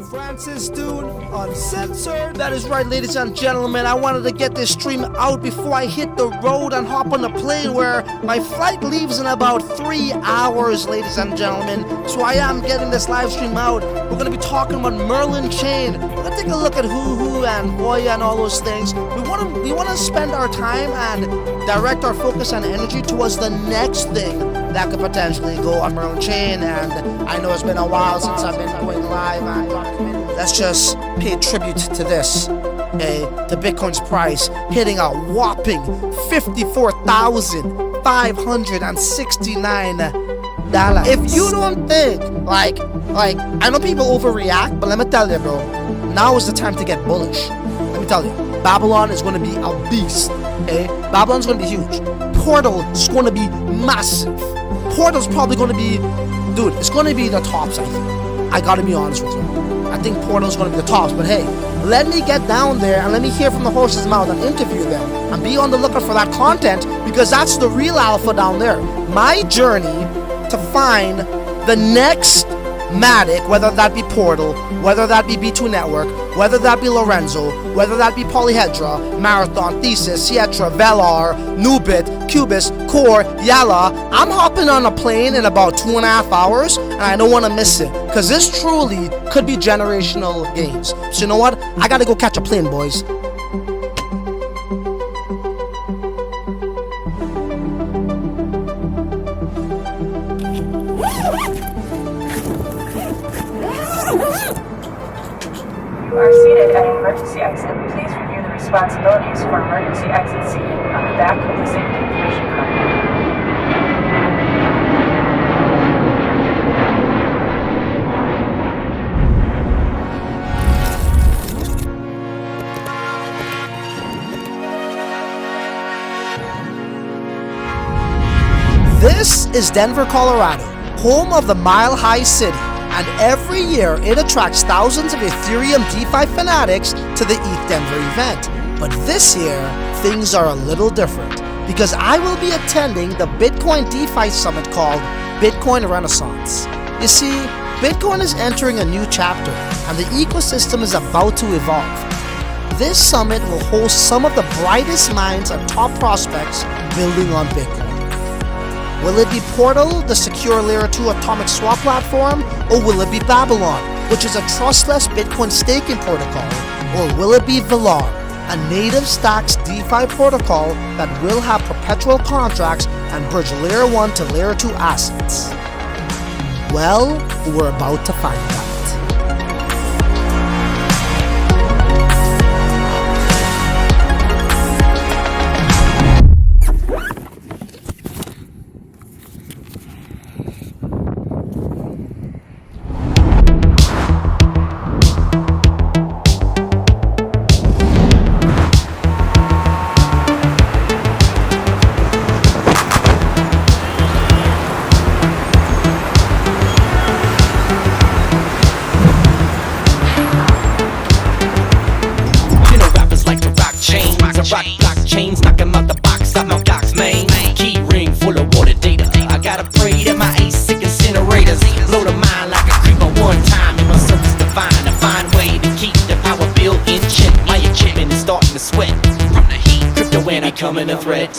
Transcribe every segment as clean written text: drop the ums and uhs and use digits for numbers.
Francis Dhun, uncensored. That is right, ladies and gentlemen. I wanted to get this stream out before I hit the road and hop on the plane where my flight leaves in about 3 hours, ladies and gentlemen. So I am getting this live stream out. We're going to be talking about Merlin Chain. We're going to take a look at Hoo and Voya and all those things. We want to spend our time and direct our focus and energy towards the next thing that could potentially go on Merlin Chain. And I know it's been a while since I've been going live. Let's just pay tribute to this. The Bitcoin's price hitting a whopping $54,569. If you don't think, like, I know people overreact, but let me tell you, bro, now is the time to get bullish. Let me tell you, Babylon is going to be a beast. Babylon's going to be huge. Portal is going to be massive. Portal's probably going to be, dude, it's going to be the tops, I think. I gotta be honest with you. I think Portal's gonna be the tops, but hey, let me get down there and let me hear from the horse's mouth and interview them and be on the lookout for that content, because that's the real alpha down there. My journey to find the next Matic, whether that be Portal, whether that be B2 Network, whether that be Lorenzo, whether that be Polyhedra, Marathon, Thesis, Sietra, Velar, Nubit, Cubis, Core, Yala. I'm hopping on a plane in about 2.5 hours, and I don't want to miss it, because this truly could be generational gains. So you know what? I gotta go catch a plane, boys. You are seated at an emergency exit. Please review the responsibilities for emergency exit seating on the back of the safety information card. This is Denver, Colorado, home of the Mile High City. And every year it attracts thousands of Ethereum DeFi fanatics to the ETH Denver event. But this year, things are a little different, because I will be attending the Bitcoin DeFi summit called Bitcoin Renaissance. You see, Bitcoin is entering a new chapter, and the ecosystem is about to evolve. This summit will host some of the brightest minds and top prospects building on Bitcoin. Will it be Portal, the secure Layer 2 atomic swap platform, or will it be Babylon, which is a trustless Bitcoin staking protocol, or will it be Velar, a native stacks DeFi protocol that will have perpetual contracts and bridge Layer 1 to Layer 2 assets? Well, we're about to find out. Coming a threat.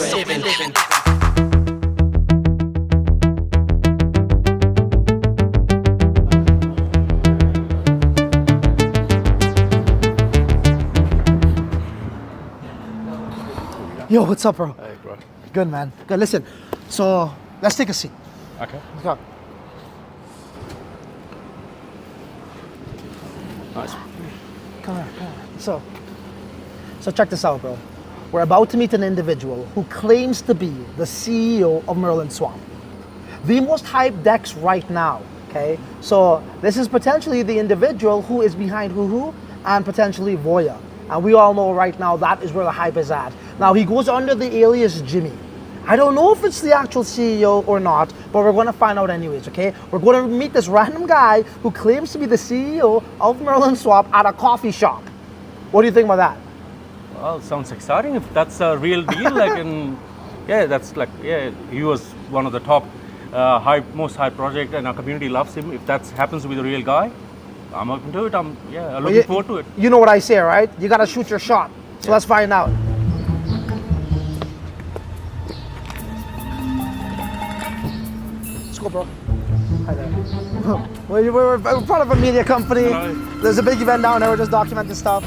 Yo, what's up, bro? Hey, bro. Good, man. Good. Listen, so let's take a seat. Okay. Let's go. Nice. Come here. So check this out, bro. We're about to meet an individual who claims to be the CEO of MerlinSwap, the most hyped DEX right now, okay? So this is potentially the individual who is behind Hoo and potentially Voya. And we all know right now that is where the hype is at. Now he goes under the alias Jimmy. I don't know if it's the actual CEO or not, but we're gonna find out anyways, okay? We're gonna meet this random guy who claims to be the CEO of MerlinSwap at a coffee shop. What do you think about that? Well, sounds exciting. If that's a real deal, he was one of the top most hype project, and our community loves him. If that happens to be the real guy, I'm open to it. I'm looking forward to it. You know what I say, right? You gotta shoot your shot. So let's find out. Let's go, bro. Hi there. We're part of a media company. Hello. There's a big event down there. We're just documenting stuff.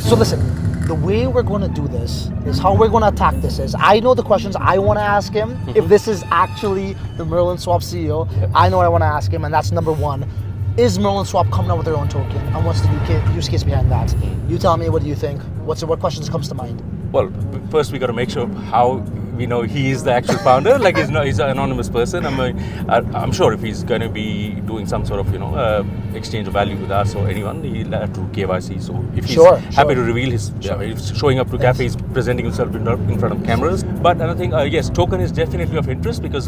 So listen, the way we're going to do this is how we're going to attack this is, I know the questions I want to ask him. If this is actually the MerlinSwap CEO, I know what I want to ask him, and that's number one. Is MerlinSwap coming out with their own token? And what's the use case behind that? You tell me, what do you think? What questions comes to mind? Well, first we got to make sure how we know he is the actual founder. Like he's an anonymous person. I'm sure if he's going to be doing some sort of exchange of value with us or anyone, he'll have to KYC. So if he's happy to reveal his, he's showing up to cafe, he's presenting himself in front of cameras. But another thing, yes, token is definitely of interest because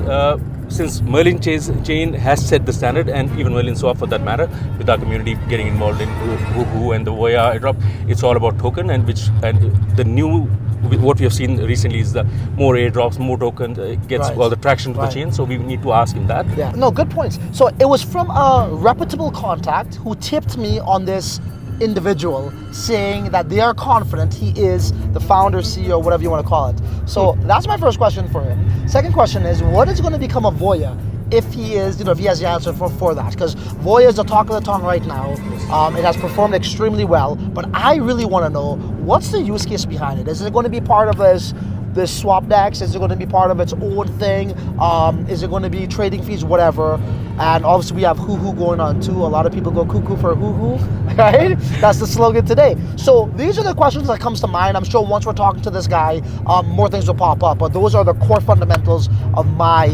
since Merlin chain has set the standard, and even MerlinSwap for that matter, with our community getting involved in Woohoo and the Voya airdrop, it's all about token, and the new. What we have seen recently is the more airdrops, more tokens, gets all the traction to the chain. So we need to ask him that. Yeah, no, good points. So it was from a reputable contact who tipped me on this individual, saying that they are confident he is the founder, CEO, whatever you want to call it. So that's my first question for him. Second question is, what is going to become of Voya? If he is, if he has the answer for that, because Voya is the talk of the town right now. It has performed extremely well, but I really want to know, what's the use case behind it? Is it going to be part of this swap DEX? Is it going to be part of its own thing? Is it going to be trading fees, whatever? And obviously we have Hoo going on too. A lot of people go cuckoo for Hoo, right? That's the slogan today. So these are the questions that comes to mind. I'm sure once we're talking to this guy, more things will pop up. But those are the core fundamentals of my,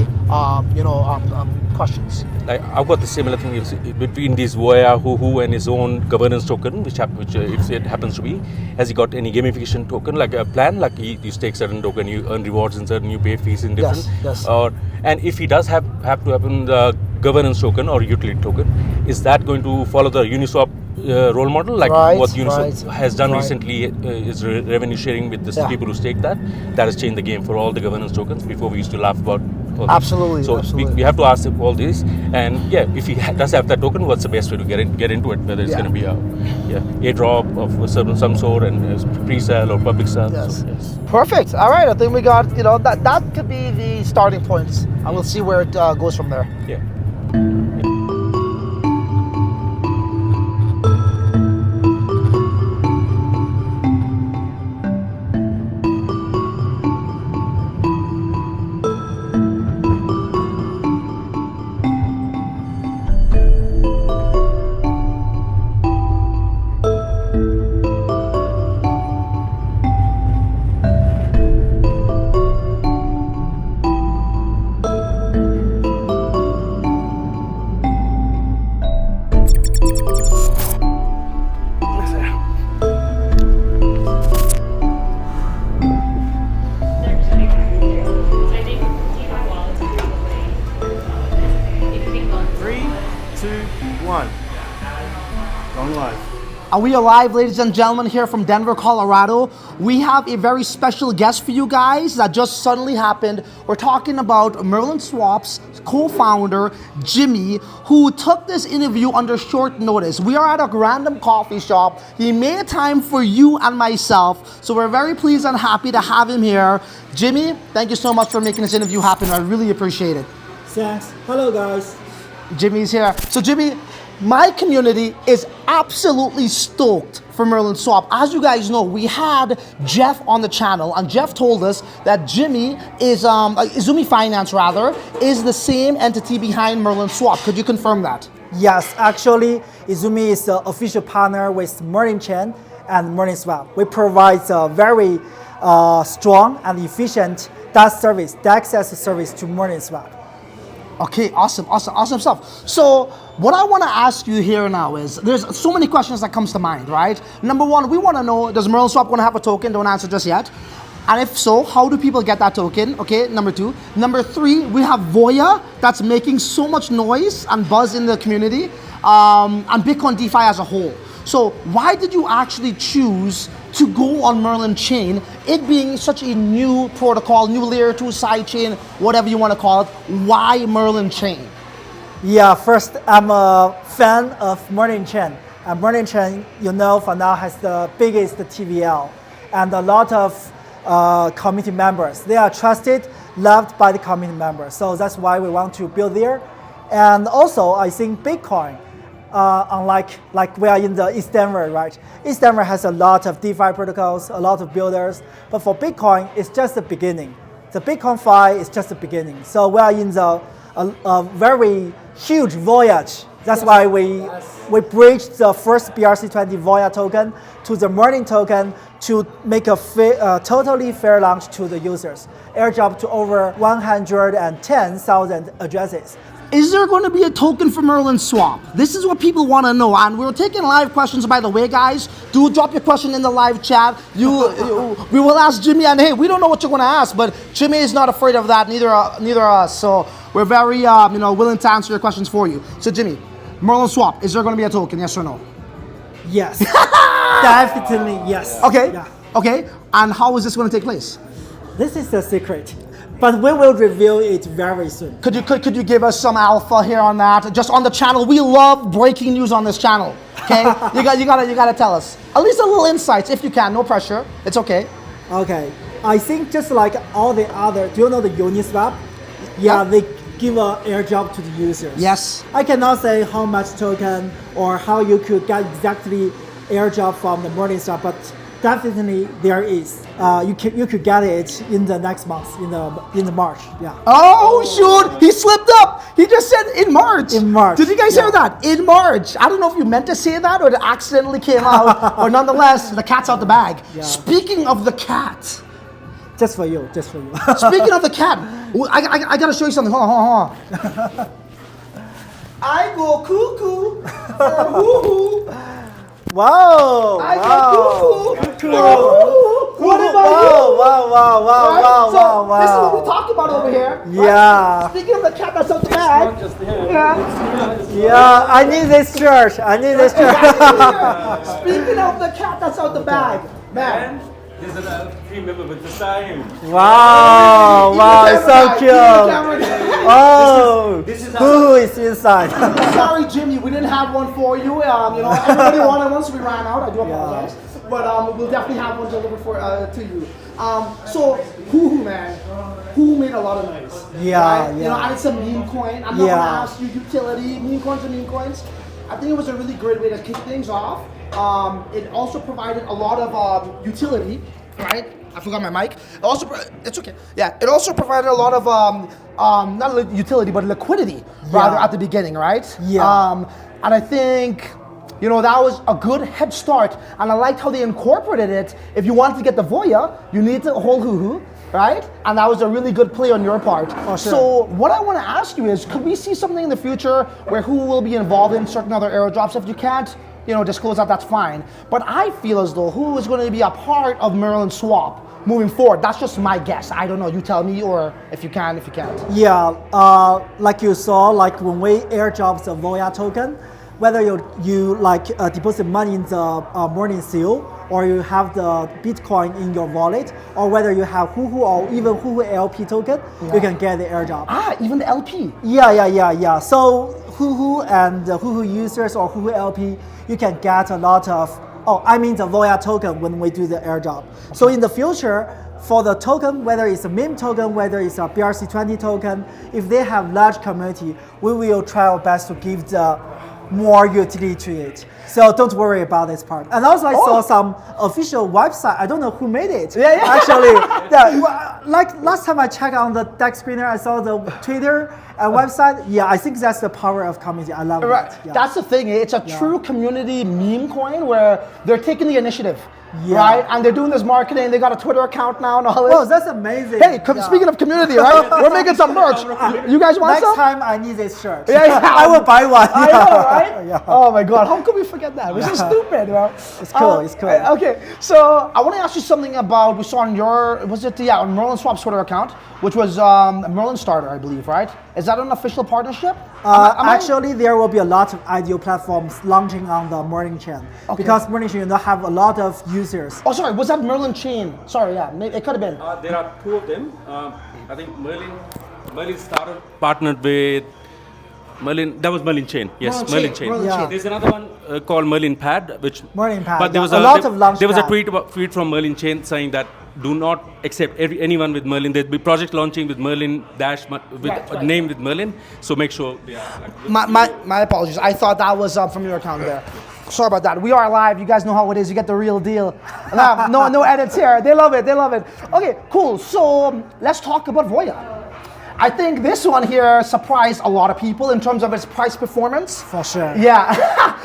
questions. Like I've got the similar thing between this Voya, Hoo and his own governance token, which if it happens to be, has he got any gamification token, like a plan, like you stake certain token, you earn rewards in certain, you pay fees in different. Yes. And if he does have to happen the governance token or utility token, is that going to follow the Uniswap role model, like what Uniswap has done recently? Is revenue sharing with the people who stake that has changed the game for all the governance tokens. Before we used to laugh about all absolutely. So absolutely. We have to ask him all this, and if he does have that token, what's the best way to get into it? Whether it's going to be a airdrop of some sort and pre-sale or public sale. Yes. So, yes. Perfect. All right. I think we got that could be the starting points, and we'll see where it goes from there. Yeah. Are we alive, ladies and gentlemen, here from Denver, Colorado? We have a very special guest for you guys that just suddenly happened. We're talking about MerlinSwap's co-founder, Jimmy, who took this interview under short notice. We are at a random coffee shop. He made time for you and myself, so we're very pleased and happy to have him here. Jimmy, thank you so much for making this interview happen. I really appreciate it. Thanks. Hello, guys. Jimmy's here. So Jimmy, my community is absolutely stoked for MerlinSwap. As you guys know, we had Jeff on the channel, and Jeff told us that Jimmy is, Izumi Finance rather, is the same entity behind MerlinSwap. Could you confirm that? Yes, actually, Izumi is the official partner with Merlin Chain and MerlinSwap. We provide a very strong and efficient DAX access service to MerlinSwap. Okay, awesome stuff. So what I want to ask you here now is, there's so many questions that comes to mind, right? Number one, we want to know, does MerlinSwap want to have a token? Don't answer just yet. And if so, how do people get that token? Okay, number 2. Number 3, we have Voya that's making so much noise and buzz in the community, and Bitcoin DeFi as a whole. So why did you actually choose to go on Merlin chain, it being such a new protocol, new layer 2 side chain, whatever you want to call it? Why Merlin chain? Yeah, first, I'm a fan of Merlin chain. And Merlin chain, for now has the biggest TVL and a lot of community members. They are trusted, loved by the community members. So that's why we want to build there. And also, I think Bitcoin, unlike we are in the East Denver, right? East Denver has a lot of DeFi protocols, a lot of builders. But for Bitcoin, it's just the beginning. The Bitcoin Fi is just the beginning. So we are in a very huge voyage. That's why we bridged the first BRC20 Voya token to the Merlin token to make a totally fair launch to the users. Airdrop to over 110,000 addresses. Is there going to be a token for MerlinSwap? This is what people want to know. And we're taking live questions, by the way, guys. Do drop your question in the live chat. We will ask Jimmy, and hey, we don't know what you're going to ask, but Jimmy is not afraid of that, neither are us. So we're very willing to answer your questions for you. So Jimmy, MerlinSwap, is there going to be a token, yes or no? Yes. Definitely yes. Okay. Yeah. Okay. And how is this going to take place? This is the secret. But we will reveal it very soon. Could you give us some alpha here on that? Just on the channel, we love breaking news on this channel. Okay, you gotta tell us at least a little insights if you can. No pressure. It's okay. Okay, I think just like all the other. Do you know the Uniswap? Yeah, they give an airdrop to the users. Yes. I cannot say how much token or how you could get exactly airdrop from the MerlinSwap, but definitely there is. You could get it in the next month, in the March. Yeah. Oh shoot! He slipped up. He just said in March. In March. Did you guys hear that? In March. I don't know if you meant to say that or it accidentally came out. Or nonetheless, the cat's out the bag. Yeah. Speaking of the cat. Just for you. Speaking of the cat, I gotta show you something. Hold on. I go cuckoo for woohoo. Wow! I go cuckoo. What about you? Wow! This is what we talk about over here. Yeah. Right? Speaking of the cat that's out the bag. Yeah, I need this shirt. Speaking of the cat that's out the bag, man. There's a team member with the same. Wow, it's so cute. Oh, who is inside? Sorry, Jimmy, we didn't have one for you. Everybody wanted one, so we ran out. I do apologize, but we'll definitely have one delivered to you. So, Hoo man, Hoo made a lot of noise. Yeah, right? yeah. And it's a meme coin. I'm not gonna ask you utility. Meme coins are meme coins. I think it was a really great way to kick things off. It also provided a lot of utility, right? I forgot my mic. It's okay. Yeah, it also provided a lot of not utility, but liquidity rather at the beginning, right? Yeah. And I think that was a good head start, and I liked how they incorporated it. If you wanted to get the Voya, you need to hold Hoo, right? And that was a really good play on your part. Oh, sure. So what I want to ask you is, could we see something in the future where Hoo will be involved in certain other airdrops? If you can't, disclose that's fine. But I feel as though Hoo is going to be a part of MerlinSwap moving forward. That's just my guess. I don't know. You tell me, or if you can, if you can't. Yeah, like you saw, like when we airdrop the Voya token, whether you deposit money in the Merlin seal, or you have the Bitcoin in your wallet, or whether you have Hoo or even Hoo LP token, you can get the airdrop. Even the LP. Yeah. So Hoo and the Hoo users or Hoo LP, you can get a lot of, the Voya token when we do the airdrop. So in the future, for the token, whether it's a meme token, whether it's a BRC20 token, if they have large community, we will try our best to give the more utility to it. So don't worry about this part. And also I saw some official website. I don't know who made it. Yeah. Actually, like last time I checked on the deck screener, I saw the Twitter and website. Yeah, I think that's the power of community. I love it. Yeah. That's the thing. It's a true community meme coin where they're taking the initiative. Yeah. right? And they're doing this marketing. They got a Twitter account now and all this. Oh, that's amazing. Hey, speaking of community, right? We're making some merch. You guys want Next some? time I need this shirt. Yeah. I will buy one. I know, right? Yeah. Oh my God, how could we forget that? We're so stupid, bro. It's cool, it's cool. Okay, so I want to ask you something about, we saw on your, on MerlinSwap's Twitter account, which was Merlin Starter, I believe, right? Is that an official partnership? Actually, there will be a lot of IDO platforms launching on the Merlin chain. Okay. Because Merlin chain have a lot of users. Oh, sorry, was that Merlin chain? Sorry, yeah, maybe it could have been. There are two of them. I think Merlin started partnered with Merlin. That was Merlin chain. Yes, Merlin chain. Merlin Yeah. chain. There's another one called Merlin Pad, which Merlin Pad, But there yeah. was A lot of launch there was a pad. tweet from Merlin chain saying that do not accept anyone with Merlin. There'll be project launching with Merlin dash with Right. name with Merlin. So make sure they are. My apologies. I thought that was from your account there. Sorry about that. We are live. You guys know how it is. You get the real deal. No edits here. They love it. They love it. Okay, cool. So let's talk about Voya. I think this one here surprised a lot of people in terms of its price performance. For sure. Yeah,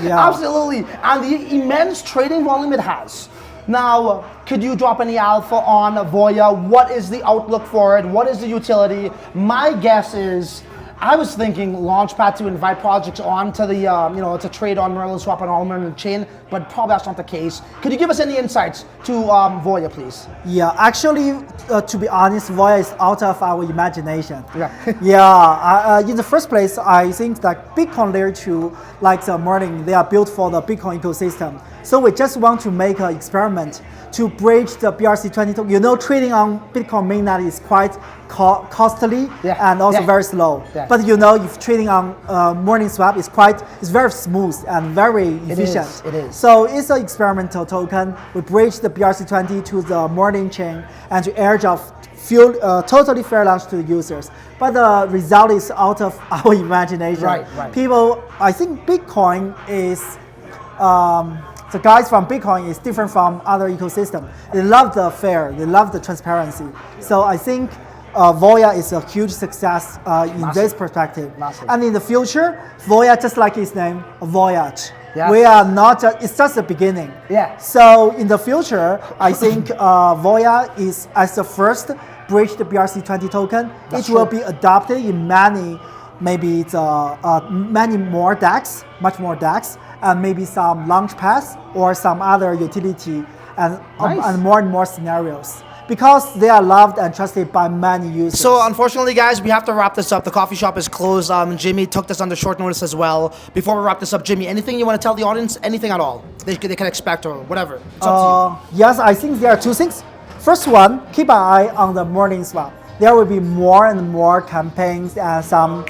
Yeah. absolutely. And the immense trading volume it has. Now, could you drop any alpha on Voya? What is the outlook for it? What is the utility? My guess is, I was thinking Launchpad to invite projects onto the, to trade on MerlinSwap and all Merlin chain, but probably that's not the case. Could you give us any insights to Voya, please? Yeah, actually, to be honest, Voya is out of our imagination. Yeah. Yeah, in the first place, I think that Bitcoin Layer 2, like the Merlin, they are built for the Bitcoin ecosystem. So we just want to make an experiment to bridge the BRC20 token. You know, trading on Bitcoin mainnet is quite costly and also very slow. Yeah. But you know, if trading on MerlinSwap is very smooth and very efficient. It is. So it's an experimental token. We bridge the BRC20 to the Merlin chain and to airdrop totally fair launch to the users. But the result is out of our imagination. Right. People, I think Bitcoin is, the guys from Bitcoin is different from other ecosystem. They love the fair, they love the transparency. So I think Voya is a huge success in this perspective. Massive. And in the future, Voya, just like its name, a voyage. Yes. We are not just, it's just the beginning. Yeah. So in the future, I think Voya is as the first bridge the BRC20 token. That's it will true. be adopted in maybe it's many more DEX, much more DEX, and maybe some launchpads or some other utility and more scenarios. Because they are loved and trusted by many users. So unfortunately, guys, we have to wrap this up. The coffee shop is closed. Jimmy took this under short notice as well. Before we wrap this up, Jimmy, anything you want to tell the audience? Anything at all they can expect or whatever? It's up to you. Yes, I think there are two things. First one, keep an eye on the MerlinSwap. There will be more and more campaigns and some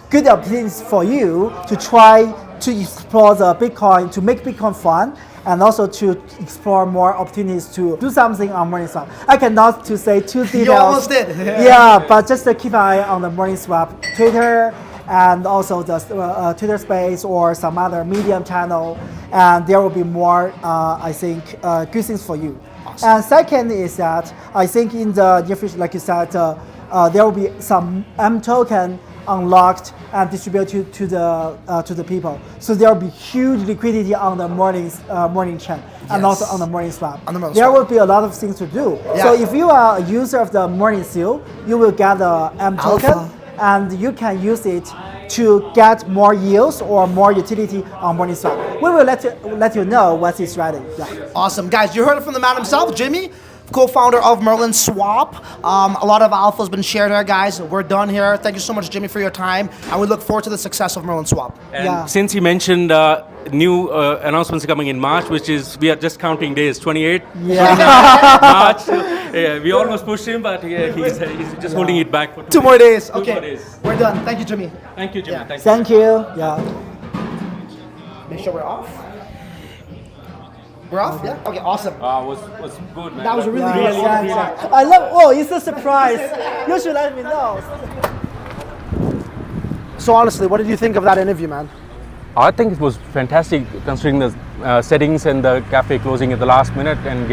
good opportunities for you to try to explore the Bitcoin, to make Bitcoin fun, and also to explore more opportunities to do something on MerlinSwap. I cannot to say too details. You almost did. Yeah, but just keep an eye on the MerlinSwap Twitter and also the Twitter space or some other Medium channel, and there will be more, I think, good things for you. Awesome. And second is that I think in the near future, like you said, there will be some M token unlocked and distributed to the people. So there will be huge liquidity on the Merlin chain and also on the MerlinSwap. There will be a lot of things to do. Yeah. So if you are a user of the Merlin seal, you will get the M token and you can use it to get more yields or more utility on MerlinSwap. We will let you know once it's ready. Yeah. Awesome. Guys, you heard it from the man himself, Jimmy, co-founder of MerlinSwap. A lot of alpha has been shared here, guys. We're done here. Thank you so much, Jimmy, for your time, and we look forward to the success of MerlinSwap. And since he mentioned new announcements coming in March, which is, we are just counting days, 28 March. We almost pushed him, but he's just holding it back for 2 more days. Two Okay, more days. we're done. Thank you, Jimmy. Thank you, Jimmy. Yeah. Thank you. Yeah. Make sure we're off. We're off? Yeah? Okay, awesome. Was good, man. That was really Yeah, good. yeah. I love. Oh, it's a surprise. You should let me know. So honestly, what did you think of that interview, man? I think it was fantastic considering the settings and the cafe closing at the last minute, and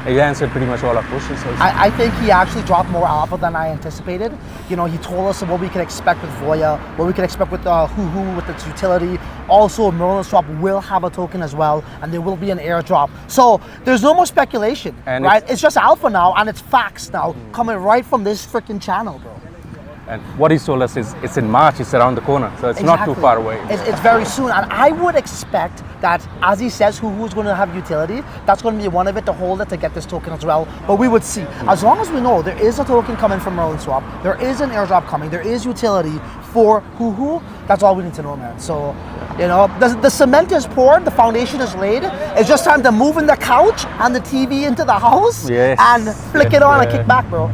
he answered pretty much all our questions. So I think he actually dropped more alpha than I anticipated. You know, he told us what we could expect with Voya, what we could expect with Hoo with its utility. Also, MerlinSwap will have a token as well, and there will be an airdrop. So there's no more speculation, and right? It's just alpha now, and it's facts now, coming right from this freaking channel, bro. And what he's told us is it's in March, it's around the corner, so it's not too far away. It's very soon, and I would expect that, as he says, who's going to have utility, that's going to be one of it to hold it to get this token as well, but we would see. As long as we know there is a token coming from MerlinSwap, there is an airdrop coming, there is utility for who, that's all we need to know, man. So, you know, the cement is poured, the foundation is laid, it's just time to move in the couch and the TV into the house and flick it on and kick back, bro.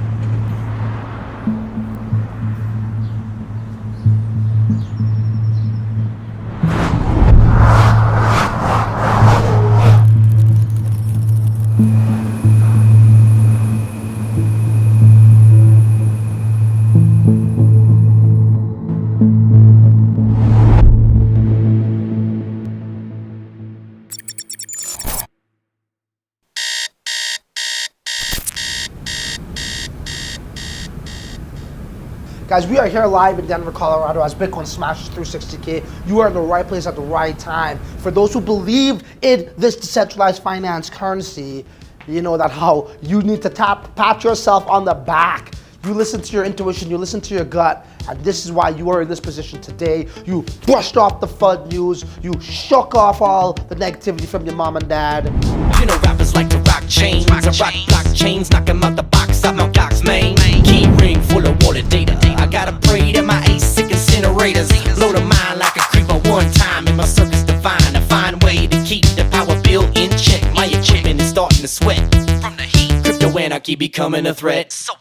Guys, we are here live in Denver, Colorado as Bitcoin smashes through 60K. You are in the right place at the right time. For those who believe in this decentralized finance currency, you know that how you need to pat yourself on the back. You listen to your intuition, you listen to your gut, and this is why you are in this position today. You brushed off the FUD news, you shook off all the negativity from your mom and dad. You know rappers like to rock chains, I rock blockchains, knock 'em out the box, out my Doc's main. Key ring full of wallet data. I gotta pray that my ASIC incinerators blow the mind like a creeper one time in my circus divine. A fine way to keep the power bill in check. My equipment is starting to sweat from the heat. Crypto anarchy becoming a threat. So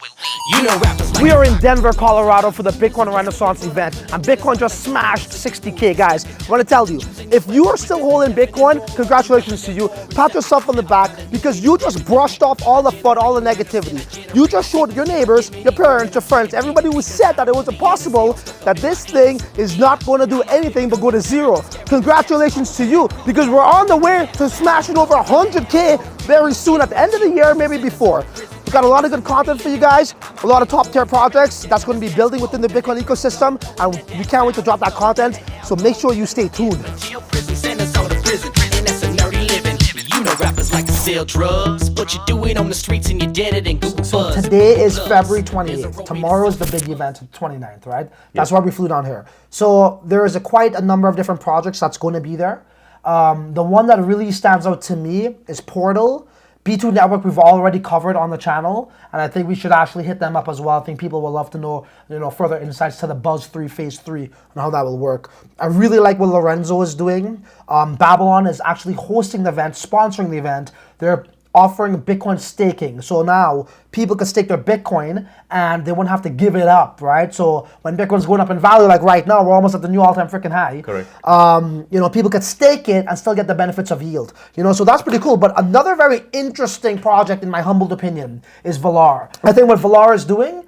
you know rappers like we are in Denver, Colorado for the Bitcoin Renaissance event, and Bitcoin just smashed 60K, guys. I want to tell you, if you are still holding Bitcoin, congratulations to you. Pat yourself on the back because you just brushed off all the FUD, all the negativity. You just showed your neighbors, your parents, your friends, everybody who said that it was impossible, that this thing is not going to do anything but go to zero. Congratulations to you, because we're on the way to smashing over 100K very soon at the end of the year, maybe before. We've got a lot of good content for you guys, a lot of top tier projects that's going to be building within the Bitcoin ecosystem, and we can't wait to drop that content, so make sure you stay tuned. You know rappers like to sell drugs, but you do it on the streets and you did it in Google So Buzz. today is February 28th. Tomorrow is the big event, 29th, right? That's why we flew down here. So there is quite a number of different projects that's going to be there. The one that really stands out to me is Portal. B2 Network we've already covered on the channel, and I think we should actually hit them up as well. I think people will love to know, further insights to the Buzz 3 Phase 3 and how that will work. I really like what Lorenzo is doing. Babylon is actually hosting the event, sponsoring the event. They're offering Bitcoin staking. So now people can stake their Bitcoin and they won't have to give it up, right? So when Bitcoin's going up in value, like right now, we're almost at the new all-time freaking high. Correct. People could stake it and still get the benefits of yield. So that's pretty cool. But another very interesting project, in my humbled opinion, is Velar. I think what Velar is doing,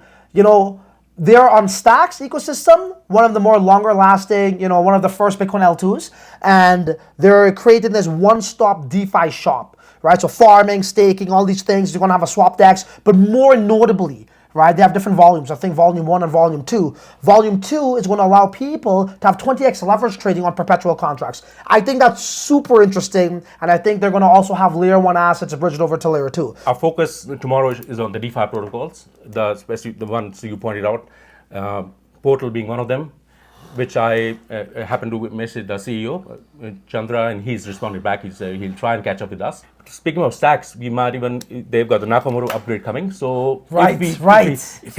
they're on Stacks ecosystem, one of the more longer lasting, one of the first Bitcoin L2s, and they're creating this one-stop DeFi shop, right? So farming, staking, all these things, you're gonna have a swap DEX, but more notably, right, they have different volumes. I think volume 1 and volume 2. Volume 2 is gonna allow people to have 20x leverage trading on perpetual contracts. I think that's super interesting, and I think they're gonna also have layer 1 assets bridged over to layer 2. Our focus tomorrow is on the DeFi protocols, especially the ones you pointed out, Portal being one of them, which I happened to message the CEO, Chandra, and he's responded back. He said he'll try and catch up with us. Speaking of stacks, they've got the Nakamoto upgrade coming. So if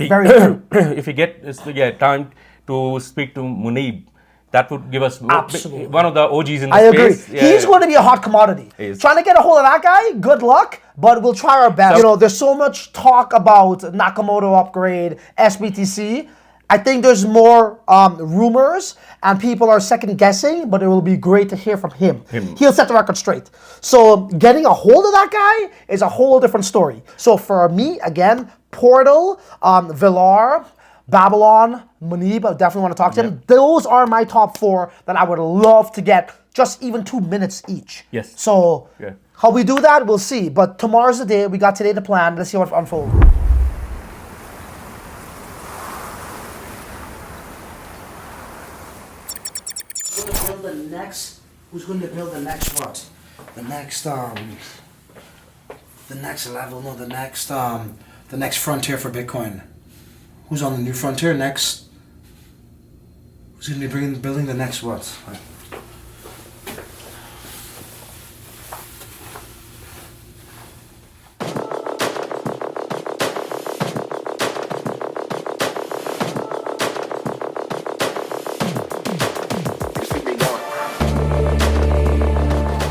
we get time to speak to Munib, that would give us one of the OGs in the space. I agree. Yeah. He's going to be a hot commodity. Trying to get a hold of that guy, good luck, but we'll try our best. There's so much talk about Nakamoto upgrade, SBTC. I think there's more rumors and people are second guessing, but it will be great to hear from him. He'll set the record straight. So getting a hold of that guy is a whole different story. So for me, again, Portal, Velar, Babylon, Munib, I definitely want to talk to him. Those are my top 4 that I would love to get just even 2 minutes each. Yes. So how we do that, we'll see. But tomorrow's the day. We got today to plan. Let's see what unfolds. Who's going to build the next what? The next level, no, the next frontier for Bitcoin. Who's on the new frontier next? Who's going to be building the next what?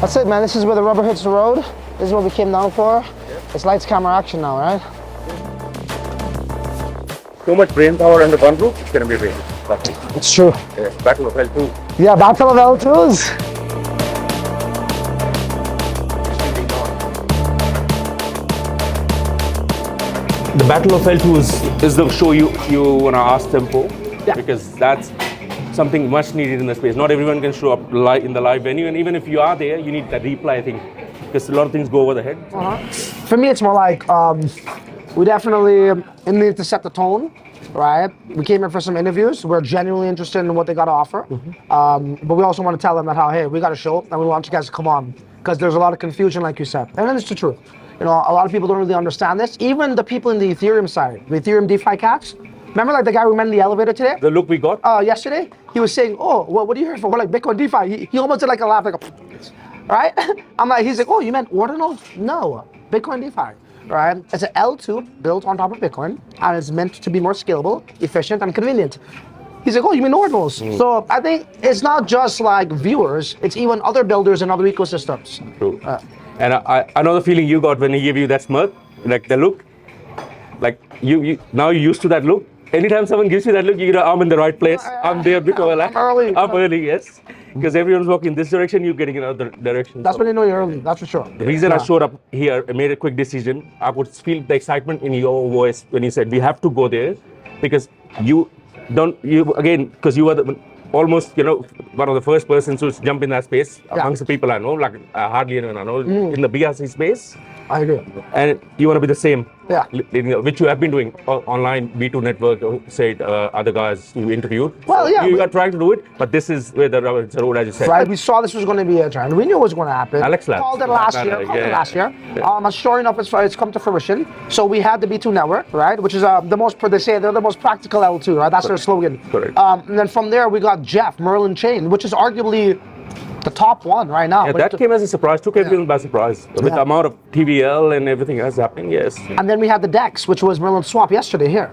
That's it, man. This is where the rubber hits the road. This is what we came down for. It's lights, camera, action now, right? So much brain power under one roof, it's going to be real. It's true. Yeah, Battle of L2. Yeah, Battle of L2s. The Battle of L2 is the show you want to ask them for, because that's something much needed in the space. Not everyone can show up in the live venue, and even if you are there, you need that replay thing, because a lot of things go over the head. For me, it's more like we definitely need to set the tone, right? We came here for some interviews. We're genuinely interested in what they got to offer, but we also want to tell them that hey, we got a show, and we want you guys to come on, because there's a lot of confusion, like you said, and it's the truth. You know, a lot of people don't really understand this. Even the people in the Ethereum side, the Ethereum DeFi cats. Remember, like the guy we met in the elevator today? The look we got? Yesterday, he was saying, "Oh, what are you here for?" We're like Bitcoin DeFi. He almost did like a laugh, like a, right? I'm like, he's like, "Oh, you meant ordinals?" No, Bitcoin DeFi, right? It's an L2 built on top of Bitcoin, and it's meant to be more scalable, efficient, and convenient. He's like, "Oh, you mean ordinals?" So I think it's not just like viewers; it's even other builders and other ecosystems. True. And I know the feeling you got when he gave you that smirk, like the look. Like you now you're used to that look. Anytime someone gives you that look, you know, I'm in the right place. I'm there because I'm early, yes. Because everyone's walking this direction, you're getting in another direction. That's when you know you're early, that's for sure. The reason I showed up here, I made a quick decision. I could feel the excitement in your voice when you said we have to go there, because because you were almost, you know, one of the first persons to jump in that space amongst the people I know, like hardly anyone I know in the BRC space. I agree. And you want to be the same, which you have been doing online, B2 Network, said other guys you interviewed. Well, so you are trying to do it, but this is where the rubber hits the road, as you said. Right, we saw this was going to be a trend. We knew it was going to happen. Alex Labs. Called it last year. And sure enough, it's come to fruition. So we had the B2 Network, right, which is they say they're the most practical L2, right? That's their slogan. Correct. And then from there, we got Jeff, Merlin Chain, which is arguably the top one right now. Yeah, that came as a surprise, took everyone by surprise. With the amount of TVL and everything else happening, yes. And then we had the DEX, which was MerlinSwap yesterday here,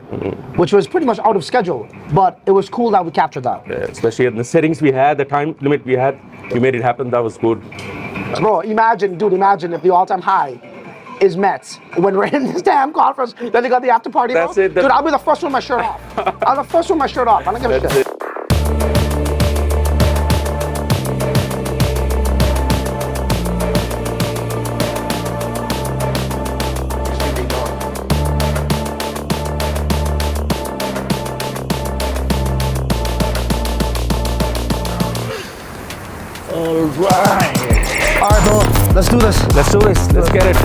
which was pretty much out of schedule. But it was cool that we captured that. Yeah, especially in the settings we had, the time limit we had, we made it happen, that was good. Bro, imagine if the all-time high is met when we're in this damn conference, then they got the after party. That's it. Dude, I'll be the first one with my shirt off. I'm the first one with my shirt off. I don't give a shit. All right, bro. Let's do this. Let's get it.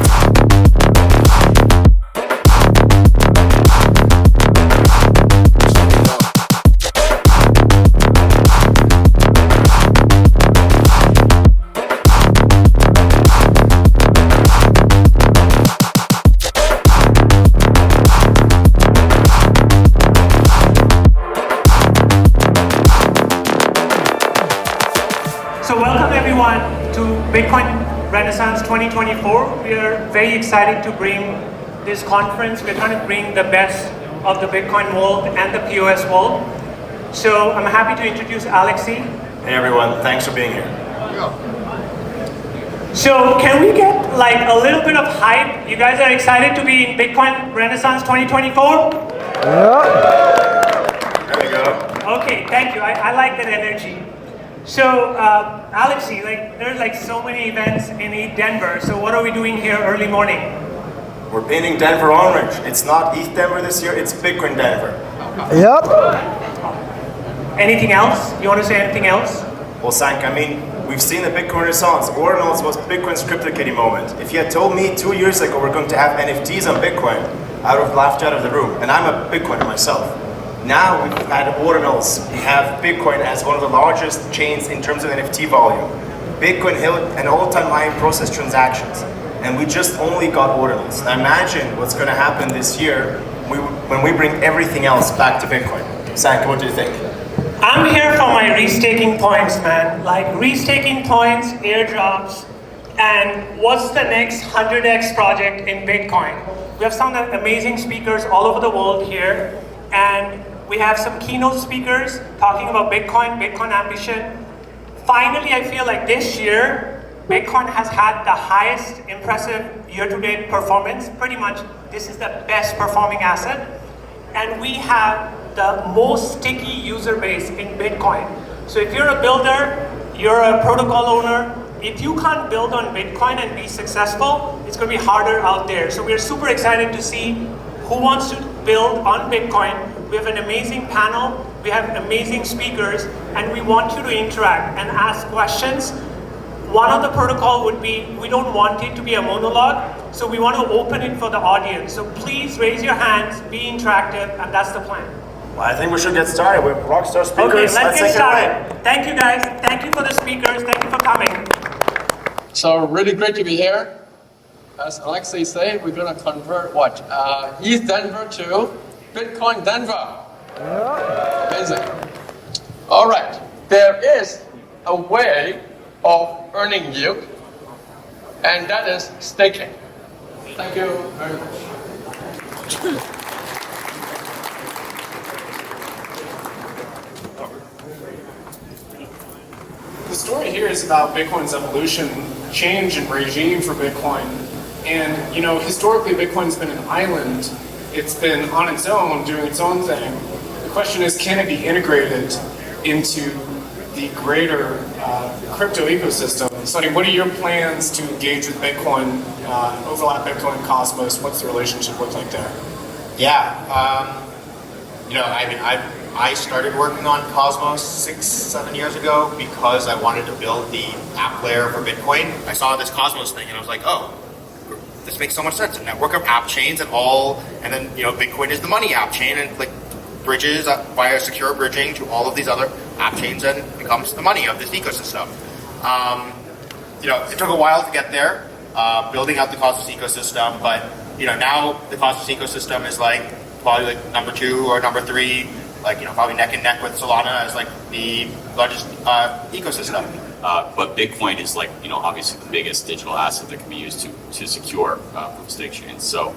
So welcome everyone to Bitcoin Renaissance 2024. We are very excited to bring this conference. We're trying to bring the best of the Bitcoin world and the POS world. So I'm happy to introduce Alexei. Hey everyone, thanks for being here. So can we get like a little bit of hype? You guys are excited to be in Bitcoin Renaissance 2024? There we go. Okay, thank you. I like that energy. So, Alexei, there's like so many events in Denver. So what are we doing here early morning? We're painting Denver orange. It's not ETH Denver this year, it's Bitcoin Denver. Yep. Anything else? You want to say anything else? Well, Sank, I mean, we've seen the Bitcoin Renaissance. Ordinals was Bitcoin's CryptoKitty moment. If you had told me 2 years ago we're going to have NFTs on Bitcoin, I would have laughed you out of the room. And I'm a Bitcoiner myself. Now we've had Ordinals. We have Bitcoin as one of the largest chains in terms of NFT volume. Bitcoin hit an all-time high in processed transactions. And we just only got Ordinals. Now imagine what's going to happen this year when we bring everything else back to Bitcoin. Sank, what do you think? I'm here for my restaking points, man. Like restaking points, airdrops, and what's the next 100x project in Bitcoin? We have some amazing speakers all over the world here, and we have some keynote speakers talking about Bitcoin, Bitcoin ambition. Finally, I feel like this year, Bitcoin has had the highest impressive year-to-date performance. Pretty much, this is the best performing asset. And we have the most sticky user base in Bitcoin. So if you're a builder, you're a protocol owner, if you can't build on Bitcoin and be successful, it's going to be harder out there. So we're super excited to see who wants to build on Bitcoin. We have an amazing panel, we have amazing speakers, and we want you to interact and ask questions. One of the protocol would be, we don't want it to be a monologue, so we want to open it for the audience. So please raise your hands, be interactive, and that's the plan. Well, I think we should get started with rockstar speakers. Okay, let's get take it started. away. Thank you guys, thank you for the speakers, thank you for coming. So really great to be here. As Alexei said, we're going to convert what? ETH Denver to Bitcoin Denver. Amazing. All right. There is a way of earning yield, and that is staking. Thank you very much. The story here is about Bitcoin's evolution, change in regime for Bitcoin. And, you know, historically Bitcoin's been an island. It's been on its own, doing its own thing. The question is, can it be integrated into the greater crypto ecosystem? Sonny, what are your plans to engage with Bitcoin, overlap Bitcoin, Cosmos? What's the relationship look like there? Yeah, you know, I mean, I started working on Cosmos 6-7 years ago because I wanted to build the app layer for Bitcoin. I saw this Cosmos thing and I was like, oh, this makes so much sense. A network of app chains and then, you know, Bitcoin is the money app chain and like bridges via secure bridging to all of these other app chains and becomes the money of this ecosystem. You know, it took a while to get there, building out the Cosmos ecosystem, but, you know, now the Cosmos ecosystem is like probably like number 2 or number 3, like, you know, probably neck and neck with Solana as like the largest ecosystem. But Bitcoin is like, you know, obviously the biggest digital asset that can be used to secure proof of stake chains. So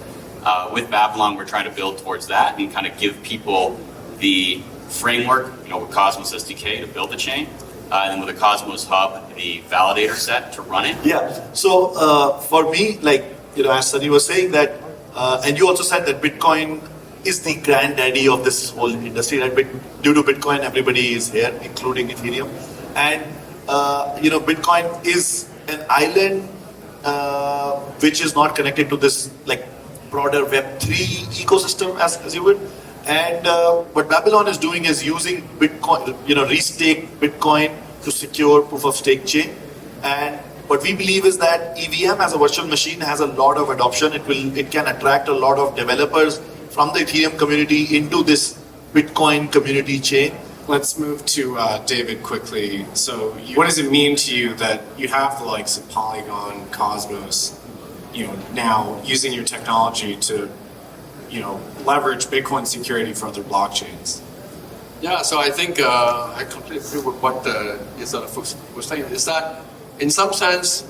with Babylon, we're trying to build towards that and kind of give people the framework, you know, with Cosmos SDK to build the chain, and then with the Cosmos Hub, the validator set to run it. Yeah. So for me, like, you know, as Sunny was saying that, and you also said that Bitcoin is the granddaddy of this whole industry, right? Due to Bitcoin, everybody is here, including Ethereum. And, you know, Bitcoin is an island which is not connected to this, like, broader Web3 ecosystem, as you would. And what Babylon is doing is using Bitcoin, you know, restake Bitcoin to secure proof of stake chain. And what we believe is that EVM as a virtual machine has a lot of adoption. It can attract a lot of developers from the Ethereum community into this Bitcoin community chain. Let's move to David quickly. So what does it mean to you that you have the likes of Polygon, Cosmos, you know, now using your technology to, you know, leverage Bitcoin security for other blockchains? Yeah, so I think I completely agree with what Fuchs was saying, is that in some sense,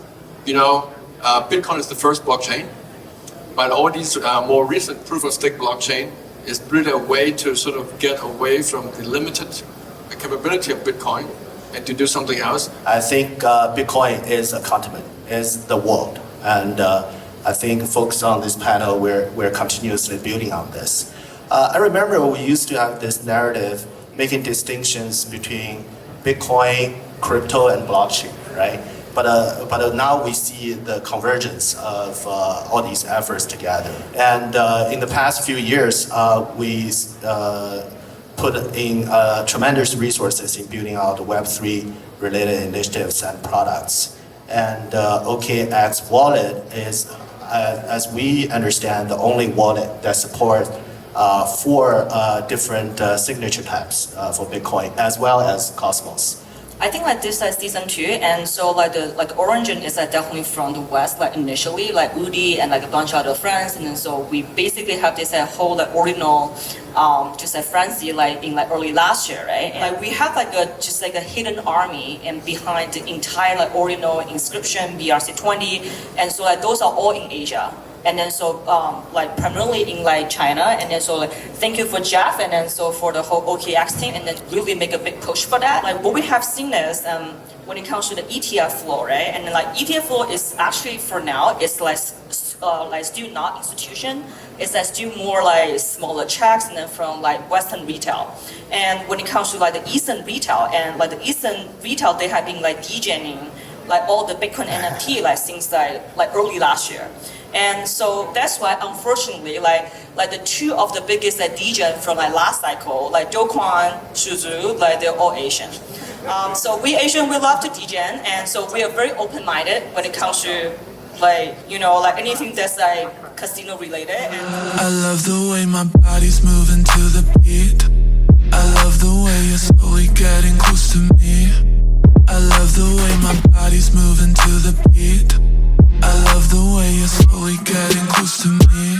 you know, Bitcoin is the first blockchain, but all these more recent proof of stake blockchain is really a way to sort of get away from the limited capability of Bitcoin and to do something else. I think Bitcoin is a continent, is the world. And I think folks on this panel, we're continuously building on this. I remember we used to have this narrative making distinctions between Bitcoin, crypto, and blockchain, right? But now we see the convergence of all these efforts together. And in the past few years, we put in tremendous resources in building out Web3 related initiatives and products. And OKX wallet is, as we understand, the only wallet that supports 4 different signature types for Bitcoin, as well as Cosmos. I think like this is season 2, and so like the origin is definitely from the West, like initially like Udi and like a bunch of other friends, and then so we basically have this whole like ordinal just a frenzy like in like early last year, right? And, like we have like a hidden army and behind the entire like ordinal inscription BRC20, and so like those are all in Asia. And then so like primarily in like China, and then so like thank you for Jeff, and then so for the whole OKX team, and then really make a big push for that. Like what we have seen is when it comes to the ETF flow, right? And then like ETF flow is actually for now it's like still not institution. It's like still more like smaller checks, and then from like Western retail. And when it comes to like the Eastern retail, and like the Eastern retail, they have been like degening like all the Bitcoin NFT like since like early last year. And so that's why, unfortunately, like the 2 of the biggest degen from like last cycle, like Douquan, Shuzu, like they're all Asian. So we Asian, we love to degen, and so we are very open-minded when it comes to like like anything that's like casino related. I love the way my body's moving to the beat. I love the way you're slowly getting close to me. I love the way my body's moving to the beat. I love the way you're slowly getting close to me.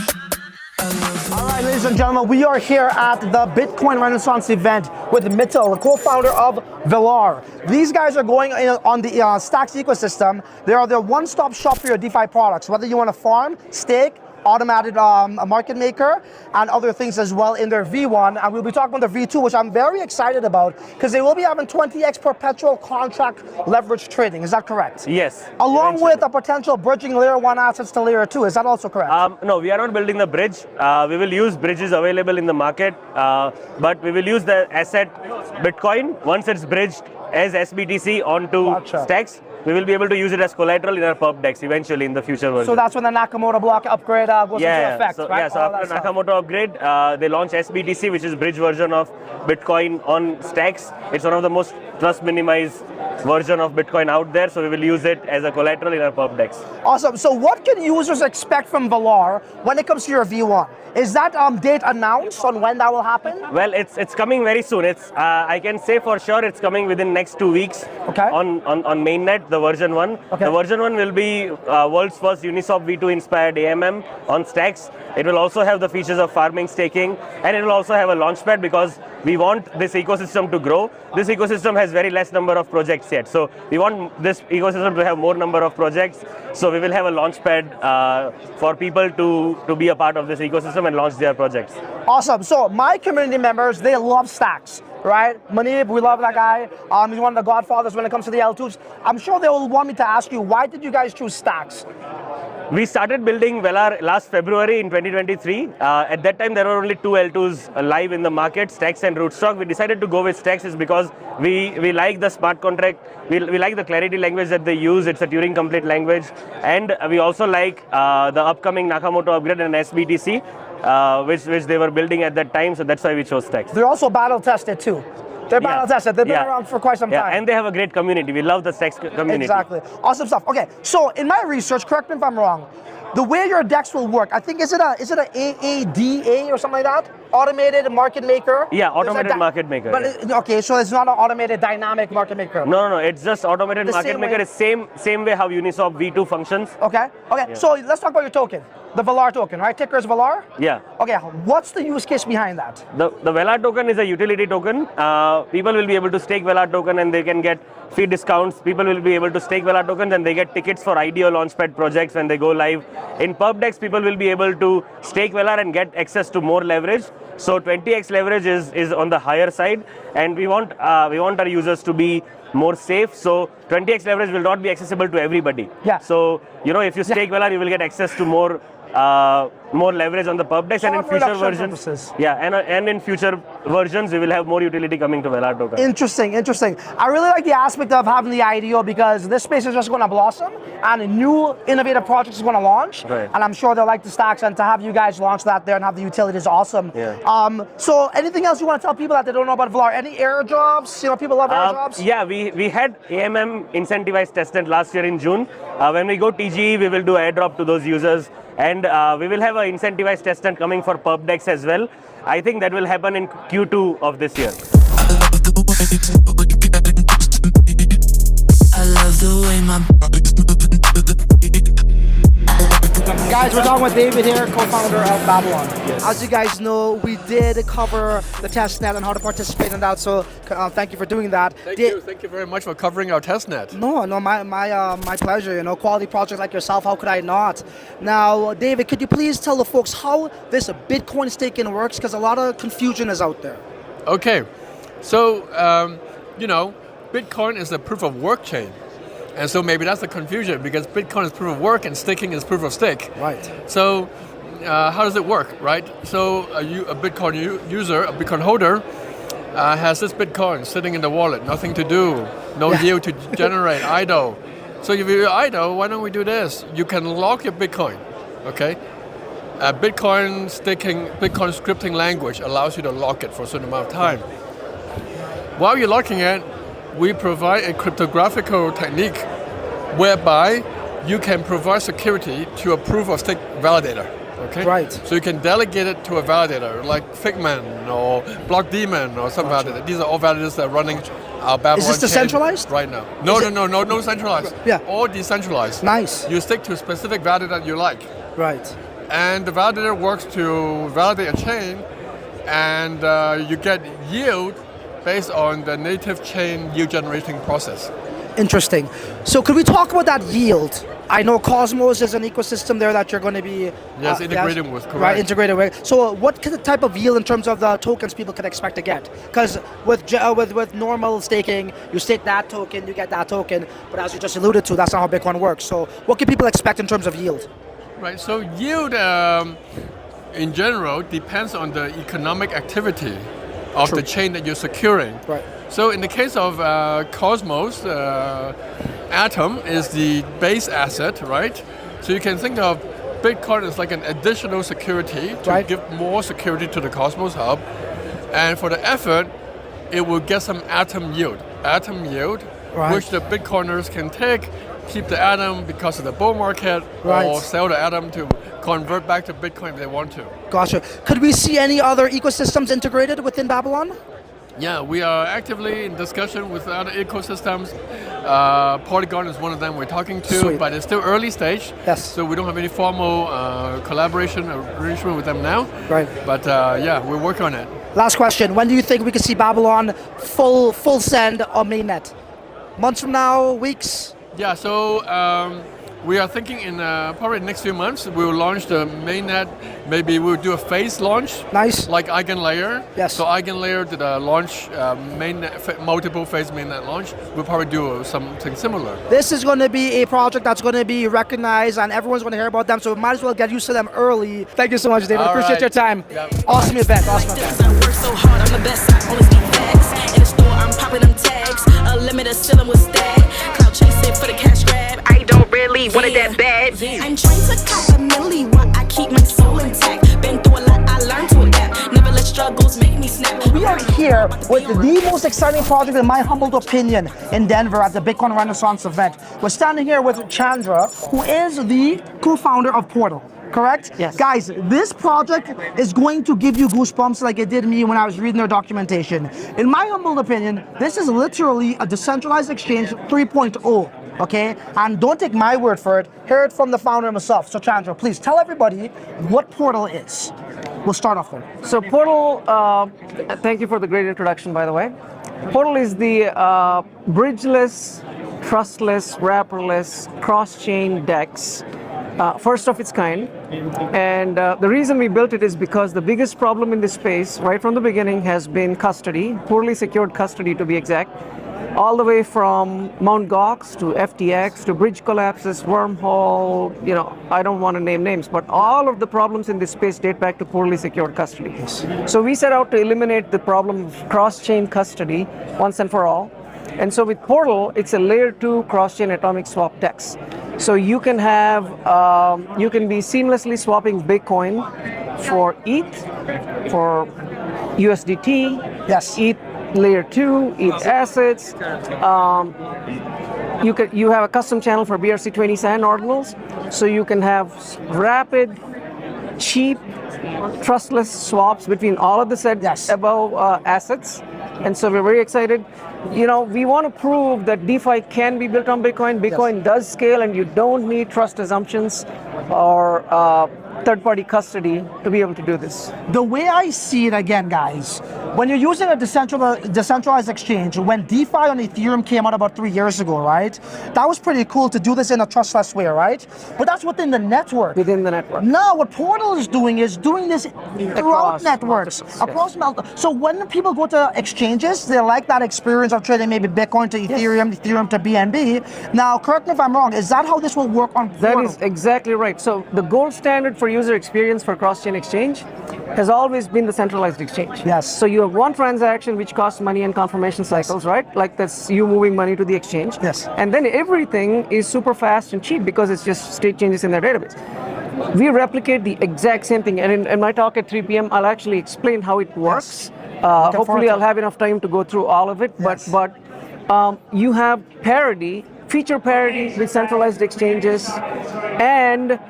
All right, ladies and gentlemen, we are here at the Bitcoin Renaissance event with Mittal, the co-founder of Velar. These guys are going on the Stacks ecosystem. They are the one-stop shop for your DeFi products, whether you want to farm, stake, automated market maker, and other things as well in their V1. And we'll be talking about the V2, which I'm very excited about, because they will be having 20x perpetual contract leverage trading. Is that correct? Yes. Along with a potential bridging layer 1 assets to layer 2. Is that also correct? No, we are not building the bridge. We will use bridges available in the market, but we will use the asset Bitcoin once it's bridged as SBTC onto Stacks. We will be able to use it as collateral in our perp decks eventually in the future version. So that's when the Nakamoto block upgrade goes into effect, right? Yeah, so after Nakamoto upgrade, they launch SBTC, which is bridge version of Bitcoin on Stacks. It's one of the most trust minimized version of Bitcoin out there, so we will use it as a collateral in our perp decks. Awesome. So what can users expect from Velar when it comes to your V1? Is that date announced on when that will happen? Well, it's coming very soon. It's I can say for sure it's coming within next 2 weeks. Okay. On mainnet, the version 1. Okay. The version 1 will be world's first Uniswap V2 inspired AMM on Stacks. It will also have the features of farming, staking, and it will also have a launchpad because we want this ecosystem to grow. This ecosystem has very less number of projects yet. So we want this ecosystem to have more number of projects. So we will have a launchpad for people to be a part of this ecosystem and launch their projects. Awesome. So my community members, they love Stacks, right? Manib, we love that guy. He's one of the godfathers when it comes to the L2s. I'm sure they will want me to ask you, why did you guys choose Stacks? We started building Velar last February in 2023. At that time, there were only 2 L2s live in the market, Stacks and Rootstock. We decided to go with Stacks is because we like the smart contract, we like the clarity language that they use. It's a Turing complete language. And we also like the upcoming Nakamoto upgrade and SBTC, which they were building at that time. So that's why we chose Stacks. They're also battle tested too. They're battle tested. They've been around for quite some time. And they have a great community. We love the Stacks community. Exactly. Awesome stuff. Okay, so in my research, correct me if I'm wrong, the way your decks will work, I think, is it a AADA or something like that? Automated market maker? Yeah, automated market maker. But okay, so it's not an automated dynamic market maker. No, it's just automated market maker. It's same way how Uniswap V2 functions. Okay. So let's talk about your token. The Velar token, right? Ticker is Velar? Yeah. Okay, what's the use case behind that? The Velar token is a utility token. People will be able to stake Velar token and they can get fee discounts. People will be able to stake Velar tokens and they get tickets for IDO launchpad projects when they go live. In perp decks, people will be able to stake Velar and get access to more leverage. So 20x leverage is on the higher side, and we want our users to be more safe. So 20x leverage will not be accessible to everybody. Yeah. So if you stake Velar, you will get access to more more leverage on the pub decks, and in Harm future reduction versions, purposes. and in future versions, we will have more utility coming to Velar token. Interesting. I really like the aspect of having the IDO because this space is just going to blossom and new innovative projects is going to launch. Right. And I'm sure they'll like the stacks, and to have you guys launch that there and have the utility is awesome. Yeah. So anything else you want to tell people that they don't know about Velar? Any airdrops? You know, people love airdrops. Yeah, we had AMM incentivized testnet last year in June. When we go TGE, we will do airdrop to those users, and we will have an incentivized testnet coming for pub decks as well. I think that will happen in Q2 of this year. I love the way my body's moving to the beat. Guys, we're talking with David here, co-founder of Babylon. Yes. As you guys know, we did cover the testnet and how to participate in that, so thank you for doing that. Thank you very much for covering our testnet. No, my pleasure. You know, quality projects like yourself, how could I not? Now, David, could you please tell the folks how this Bitcoin staking works? Because a lot of confusion is out there. Okay, so, you know, Bitcoin is a proof of work chain. And so maybe that's the confusion, because Bitcoin is proof of work and staking is proof of stake. Right. So how does it work, right? So a Bitcoin user, a Bitcoin holder, has this Bitcoin sitting in the wallet, nothing to do, no yield to generate, idle. So if you're idle, why don't we do this? You can lock your Bitcoin, okay? Bitcoin scripting language allows you to lock it for a certain amount of time. While you're locking it, we provide a cryptographical technique whereby you can provide security to a proof of stake validator. Okay. Right. So you can delegate it to a validator like Figman or Blockdaemon or some validator. These are all validators that are running our Babylon Is this decentralized? right now. No centralized. Yeah. All decentralized. Nice. You stick to a specific validator you like. Right. And the validator works to validate a chain, and you get yield based on the native chain yield generating process. Interesting. So could we talk about that yield? I know Cosmos is an ecosystem there that you're going to be integrating with, correct. Right, integrated with. So what type of yield in terms of the tokens people can expect to get? Because with normal staking, you stake that token, you get that token, but as you just alluded to, that's not how Bitcoin works. So what can people expect in terms of yield? Right, so yield in general depends on the economic activity of the chain that you're securing. Right. So in the case of Cosmos, Atom is the base asset, right? So you can think of Bitcoin as like an additional security to give more security to the Cosmos hub. And for the effort, it will get some Atom yield. Which the Bitcoiners can take, keep the Atom because of the bull market, or sell the Atom to convert back to Bitcoin if they want to. Gotcha. Could we see any other ecosystems integrated within Babylon? Yeah, we are actively in discussion with other ecosystems. Polygon is one of them we're talking to, but it's still early stage. Yes. So we don't have any formal collaboration or arrangement with them now. Right. But yeah, we're working on it. Last question. When do you think we can see Babylon full send on mainnet? Months from now? Weeks? Yeah, so we are thinking in probably the next few months, we will launch the mainnet. Maybe we'll do a phase launch. Nice. Like Eigenlayer. Yes. So Eigenlayer did a launch, multiple phase mainnet launch. We'll probably do something similar. This is going to be a project that's going to be recognized and everyone's going to hear about them, so we might as well get used to them early. Thank you so much, David. Appreciate your time. Yep. Awesome event. Awesome event. I work so hard, I'm the best. I always be facts. In the store, I'm popping them tags. A limiter, ceiling with stack. Cloud chasing for the cash grab. I don't really want it that bad. I'm trying to cop a milli while I keep my soul intact. Been through a lot, I learned to adapt. Never let struggles make me snap. We are here with the most exciting project, in my humble opinion, in Denver at the Bitcoin Renaissance event. We're standing here with Chandra, who is the co-founder of Portal. Correct? Yes. Guys, this project is going to give you goosebumps like it did me when I was reading their documentation. In my humble opinion, this is literally a decentralized exchange 3.0. Okay, and don't take my word for it. Hear it from the founder himself. So Chandra, please tell everybody what Portal is. We'll start off there. So Portal, thank you for the great introduction, by the way. Portal is the bridgeless, trustless, wrapperless, cross-chain DEX, first of its kind. And the reason we built it is because the biggest problem in this space, right from the beginning, has been custody, poorly secured custody to be exact. all the way from Mt. Gox to FTX to bridge collapses, wormhole, I don't want to name names, but all of the problems in this space date back to poorly secured custody. So we set out to eliminate the problem of cross-chain custody once and for all. And so with Portal, it's a layer 2 cross-chain atomic swap DEX. So you can have, you can be seamlessly swapping Bitcoin for ETH, for USDT, ETH layer 2, ETH assets. You have a custom channel for BRC20 SAN ordinals, so you can have rapid, cheap, trustless swaps between all of the said above assets. And so we're very excited. We want to prove that DeFi can be built on Bitcoin. Bitcoin does scale, and you don't need trust assumptions or third-party custody to be able to do this. The way I see it again, guys, when you're using a decentralized exchange, when DeFi on Ethereum came out about 3 years ago, right? That was pretty cool to do this in a trustless way, right? But that's within the network. Within the network. Now, what Portal is doing this throughout networks, across multiple. So when people go to exchanges, they like that experience of trading maybe Bitcoin to Ethereum, Ethereum to BNB. Now, correct me if I'm wrong, is that how this will work on Portal? That is exactly right. So the gold standard for user experience for cross-chain exchange has always been the centralized exchange. Yes. So you have one transaction which costs money and confirmation cycles, right? Like that's you moving money to the exchange. Yes. And then everything is super fast and cheap because it's just state changes in their database. We replicate the exact same thing. And in my talk at 3 p.m., I'll actually explain how it works. Hopefully I'll have enough time to go through all of it. Yes. But you have parity, feature parity with centralized exchanges, and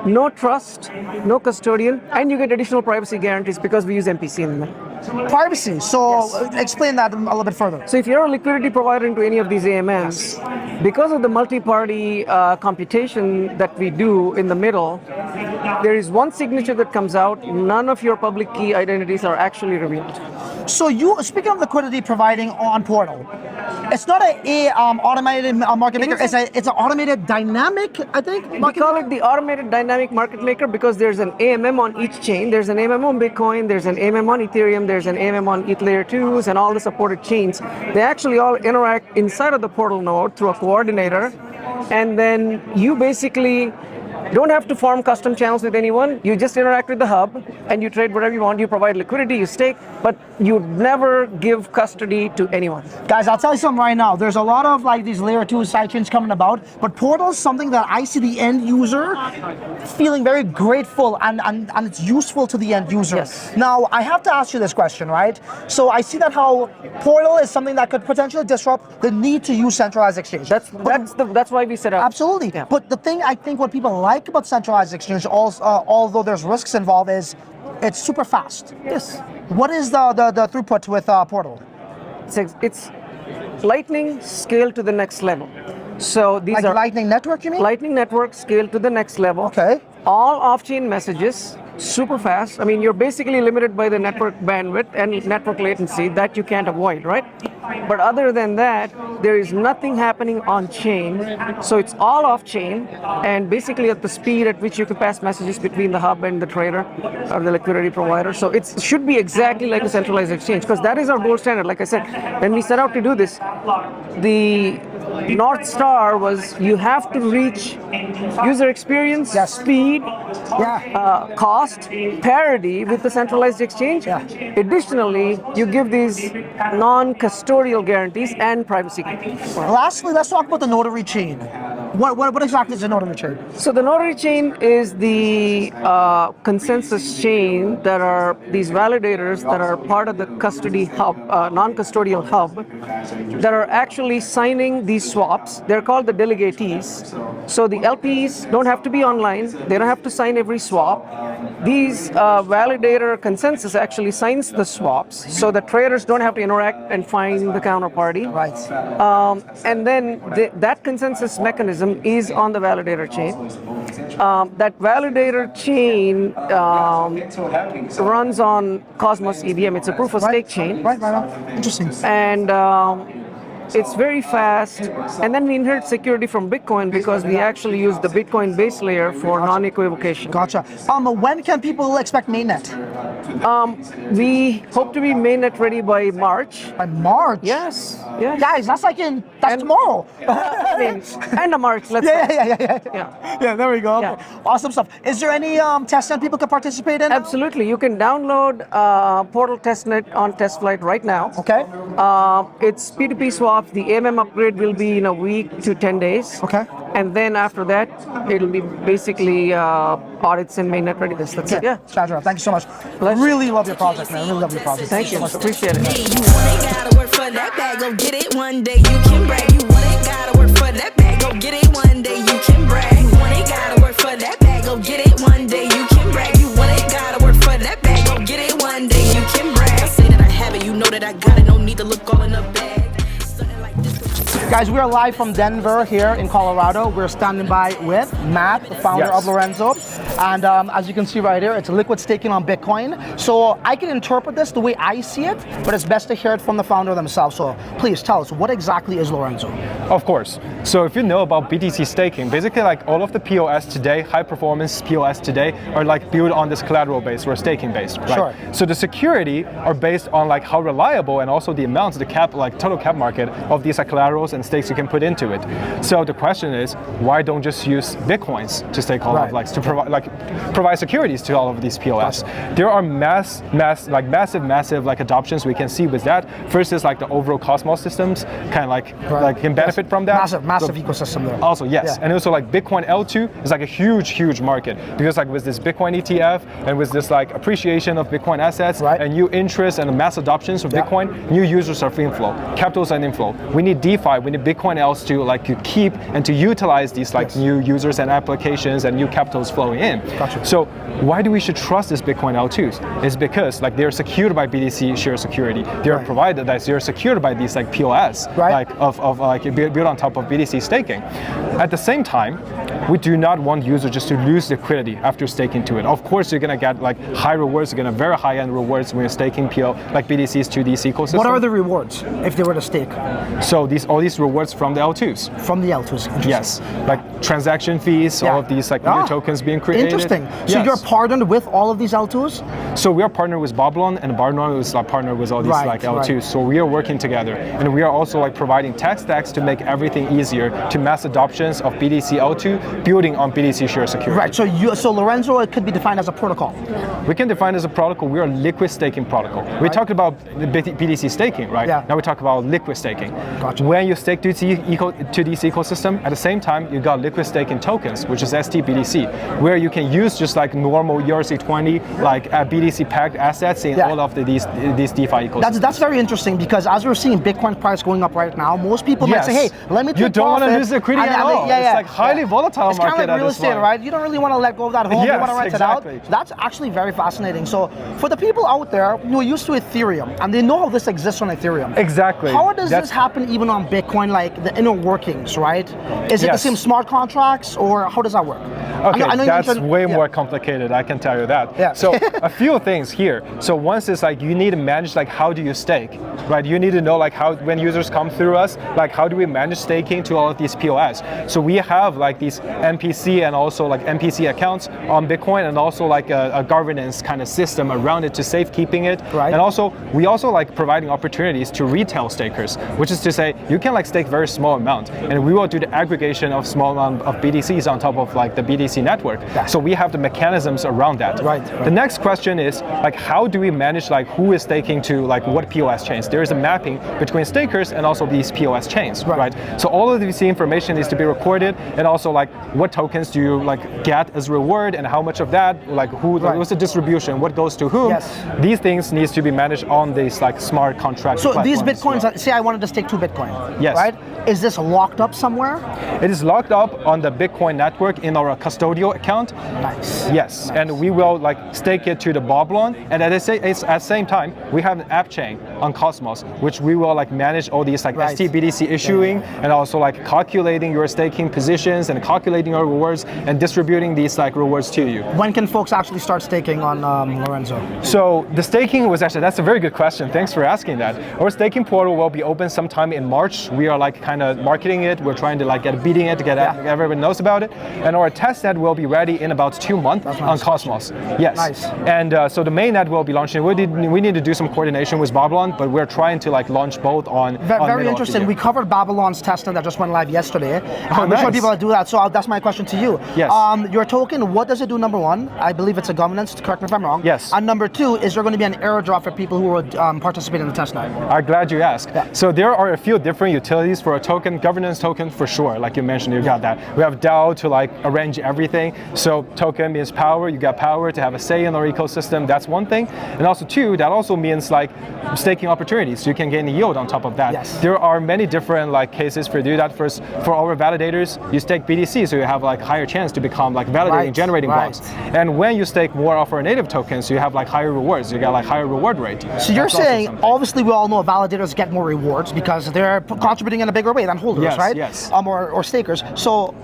no trust, no custodian, and you get additional privacy guarantees because we use MPC in them. Privacy. So explain that a little bit further. So if you're a liquidity provider into any of these AMMs, because of the multi-party computation that we do in the middle, there is one signature that comes out. None of your public key identities are actually revealed. So speaking of liquidity providing on Portal, it's not a automated market maker. It's an automated dynamic, I think. We call it the automated dynamic market maker because there's an AMM on each chain. There's an AMM on Bitcoin. There's an AMM on Ethereum. There's an AMM on ETH layer 2s and all the supported chains. They actually all interact inside of the Portal node through a coordinator, and then you basically don't have to form custom channels with anyone. You just interact with the hub and you trade whatever you want. You provide liquidity, you stake, but you never give custody to anyone. Guys, I'll tell you something right now. There's a lot of like these layer 2 sidechains coming about, but Portal is something that I see the end user feeling very grateful and it's useful to the end user. Yes. Now, I have to ask you this question, right? So I see that how Portal is something that could potentially disrupt the need to use centralized exchange. That's why we set up. Absolutely. Yeah. But the thing I think what people like about centralized exchange, although there's risks involved, is it's super fast. Yes. What is the throughput with Portal? It's Lightning scaled to the next level. So these like are Lightning Network, you mean? Lightning Network scaled to the next level. Okay. All off-chain messages, super fast. I mean, you're basically limited by the network bandwidth and network latency that you can't avoid, right? But other than that, there is nothing happening on-chain. So it's all off-chain and basically at the speed at which you can pass messages between the hub and the trader or the liquidity provider. So it should be exactly like a centralized exchange because that is our gold standard. Like I said, when we set out to do this, the North Star was you have to reach user experience, speed, cost, parity with the centralized exchange. Additionally, you give these non-custodial guarantees and privacy guarantees. Lastly, let's talk about the notary chain. What exactly is a notary chain? So the notary chain is the consensus chain that are these validators that are part of the custody hub, non-custodial hub, that are actually signing these swaps. They're called the delegatees. So the LPs don't have to be online. They don't have to sign every swap. These validator consensus actually signs the swaps, so the traders don't have to interact and find the counterparty. Right. And then that consensus mechanism is on the validator chain. That validator chain runs on Cosmos EVM. It's a proof of stake chain. Right. Interesting. And It's very fast, and then we inherit security from Bitcoin because we actually use the Bitcoin base layer for non-equivocation. Gotcha. When can people expect mainnet? We hope to be mainnet ready by March. By March? Yes. Yes. Guys, that's tomorrow. I mean, end of March. Let's Yeah, there we go. Okay. Awesome stuff. Is there any testnet people can participate in? Absolutely. You can download Portal Testnet on TestFlight right now. Okay. It's P2P swap. The AMM upgrade will be in a week to 10 days. Okay. And then after that, it'll be basically audits and mainnet readiness. That's it. Yeah. Shadra, thank you so much. Really love your project, man. Really love your project. Thank you. Appreciate it. You want it, gotta work for that bag. Go get it one day. You can brag. You want it, gotta work for that bag. Go get it one day. You can brag. You want it, gotta work for that bag. Go get it one day. You can brag. You want it, gotta work for that bag. Go get it one day. You can brag. I say that I have it. You know that I got it. No need to look all in the bag. Guys, we are live from Denver here in Colorado. We're standing by with Matt, the founder of Lorenzo. And as you can see right here, it's liquid staking on Bitcoin. So I can interpret this the way I see it, but it's best to hear it from the founder themselves. So please tell us, what exactly is Lorenzo? Of course. So if you know about BTC staking, basically like all of the POS today, high performance POS today, are like built on this collateral based or staking based, right? Sure. So the security are based on like how reliable and also the amounts, the cap, like total cap market of these like collaterals and stakes you can put into it. So the question is, why don't just use Bitcoins to stake all of to provide securities to all of these POS? There are massive like adoptions we can see with that. First is like the overall Cosmos systems kind of like can benefit from that. Massive ecosystem there. Also, yes. And also like Bitcoin L2 is like a huge market because like with this Bitcoin ETF and with this like appreciation of Bitcoin assets and new interest and mass adoptions of Bitcoin, new users are free inflow, capitals and inflow. We need DeFi, we need Bitcoin else to like to keep and to utilize these like new users and applications and new capitals flowing in. Gotcha. So why do we should trust this Bitcoin L2s? It's because like they're secured by BTC share security. They're provided that they're secured by these like POS, like of like built on top of BTC staking. At the same time, we do not want users just to lose liquidity after staking to it. Of course, you're gonna get like high rewards, you're gonna very high end rewards when you're staking like BTCs to these ecosystems. What are the rewards if they were to stake? So all these rewards from the L2s. From the L2s. Yes, like transaction fees, all of these like new tokens being created. Interesting. So you're partnered with all of these L2s? So we are partnered with Babylon, and Babylon is like partnered with all these like L2s. So we are working together, and we are also like providing tech stacks to make everything easier to mass adoptions of BTC L2, building on BTC share security. Right. So Lorenzo, it could be defined as a protocol. We can define as a protocol. We are a liquid staking protocol. We talked about BTC staking, right? Yeah. Now we talk about liquid staking. Gotcha. When you stake to this ecosystem, at the same time you got liquid staking tokens, which is STBTC, where you can use just like normal ERC20 like BTC packed assets in all of these DeFi ecosystems. That's very interesting because as we're seeing Bitcoin price going up right now, most people might say, hey, let me take You don't want to profit. lose liquidity at all. It's like highly volatile it's market kind of like real at this estate, point. right? You don't really want to let go of that home. You want to rent it out. So that's actually very fascinating. So for the people out there who are used to Ethereum and they know how this exists on Ethereum. Exactly. How does this happen even on Bitcoin, like the inner workings, right? Is it the same smart contracts or how does that work? Okay, I know that's way more complicated, I can tell you that. Yeah. So a few things here. So once it's like you need to manage like how do you stake, right? You need to know like how when users come through us, like how do we manage staking to all of these POS? So we have like these MPC and also like MPC accounts on Bitcoin and also like a governance kind of system around it to safekeeping it. Right. And also we also like providing opportunities to retail stakers, which is to say you can like stake very small amount and we will do the aggregation of small amount of BTCs on top of like the BTC network. So we have the mechanisms around that. Right. The next question is like how do we manage like who is staking to like what POS chains? There is a mapping between stakers and also these POS chains, right? So all of this information needs to be recorded and also like what tokens do you like get as reward and how much of that, like who, what's the distribution, what goes to whom? These things needs to be managed on this like smart contract. So these Bitcoins, say I wanted to stake 2 Bitcoin, yes, right? Is this locked up somewhere? It is locked up on the Bitcoin network in our custodial account. Nice. Yes, and we will like stake it to the Babylon, and at the same time, we have an app chain on Cosmos, which we will like manage all these like STBDC issuing and also like calculating your staking positions and calculating your rewards and distributing these like rewards to you. When can folks actually start staking on Lorenzo? So the staking was actually, that's a very good question. Thanks for asking that. Our staking portal will be open sometime in March. We are like kind of marketing it. We're trying to like get beating it to get everyone knows about it. And our testnet will be ready in about 2 months on Cosmos. Yes. Nice. And so the mainnet will be launching. We need to do some coordination with Babylon, but we're trying to like launch both on. Very interesting. We covered Babylon's testnet that just went live yesterday. We're showing people how to do that. So that's my question to you. Yes. Your token, what does it do? Number one, I believe it's a governance. Correct me if I'm wrong. Yes. And number two, is there going to be an airdrop for people who would participate in the testnet? I'm glad you asked. Yeah. So there are a few different utilities for a token. Governance token for sure, like you mentioned, you got that. We have DAO to like arrange everything. So token means power. You got power to have a say in our ecosystem. That's one thing. And also two, that also means like staking opportunities. You can gain yield on top of that. Yes. There are many different like cases for do that. First, for our validators, you stake BTC, so you have like higher chance to become like validating, generating blocks. And when you stake more of our native tokens, you have like higher rewards. You got like higher reward rate. So you're saying, obviously we all know validators get more rewards because they're contributing in a bigger way than holders, right? Yes. Or stakers. So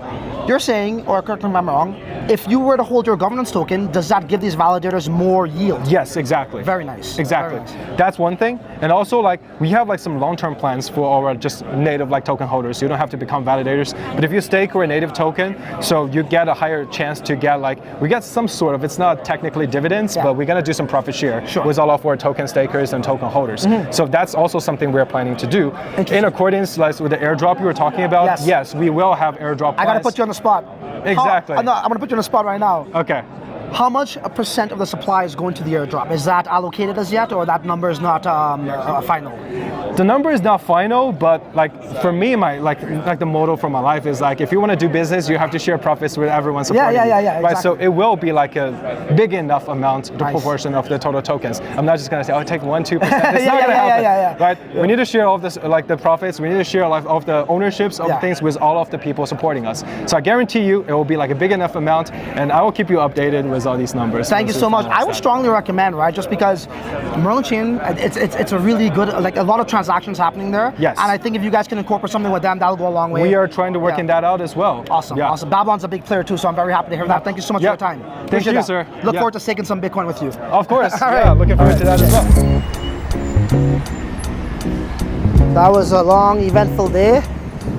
you're saying, or correct me if I'm wrong, if you were to hold your governance token, does that give these validators more yield? Yes, exactly. Very nice. Exactly. Very nice. That's one thing. And also like we have like some long-term plans for our just native like token holders. You don't have to become validators. But if you stake or a native token, so you get a higher chance to get like, we get some sort of, it's not technically dividends, but we're gonna do some profit share with all of our token stakers and token holders. So that's also something we're planning to do. In accordance like, with the airdrop you were talking about, yes, we will have airdrop plans. I gotta put you on the spot. Exactly. I'm gonna put you on the spot right now. Okay. How much % of the supply is going to the airdrop? Is that allocated as yet, or that number is not final? The number is not final, but like for me, my like the motto for my life is like if you want to do business, you have to share profits with everyone supporting you. Right, exactly. So it will be like a big enough amount, the proportion of the total tokens. I'm not just gonna say, oh, take 1-2%. It's not gonna happen, right? We need to share all of this, like the profits. We need to share like of the ownerships of things with all of the people supporting us. So I guarantee you, it will be like a big enough amount, and I will keep you updated with all these numbers. Thank you so much. I would strongly recommend, right, just because Merlin Chain, it's a really good, like a lot of transactions happening there. Yes. And I think if you guys can incorporate something with them, that'll go a long way. We are trying to work in that out as well. Awesome, awesome. Babylon's a big player too, so I'm very happy to hear that. Thank you so much for your time. Thank you, sir. Look forward to staking some Bitcoin with you. Of course. Looking forward to that as well. That was a long, eventful day.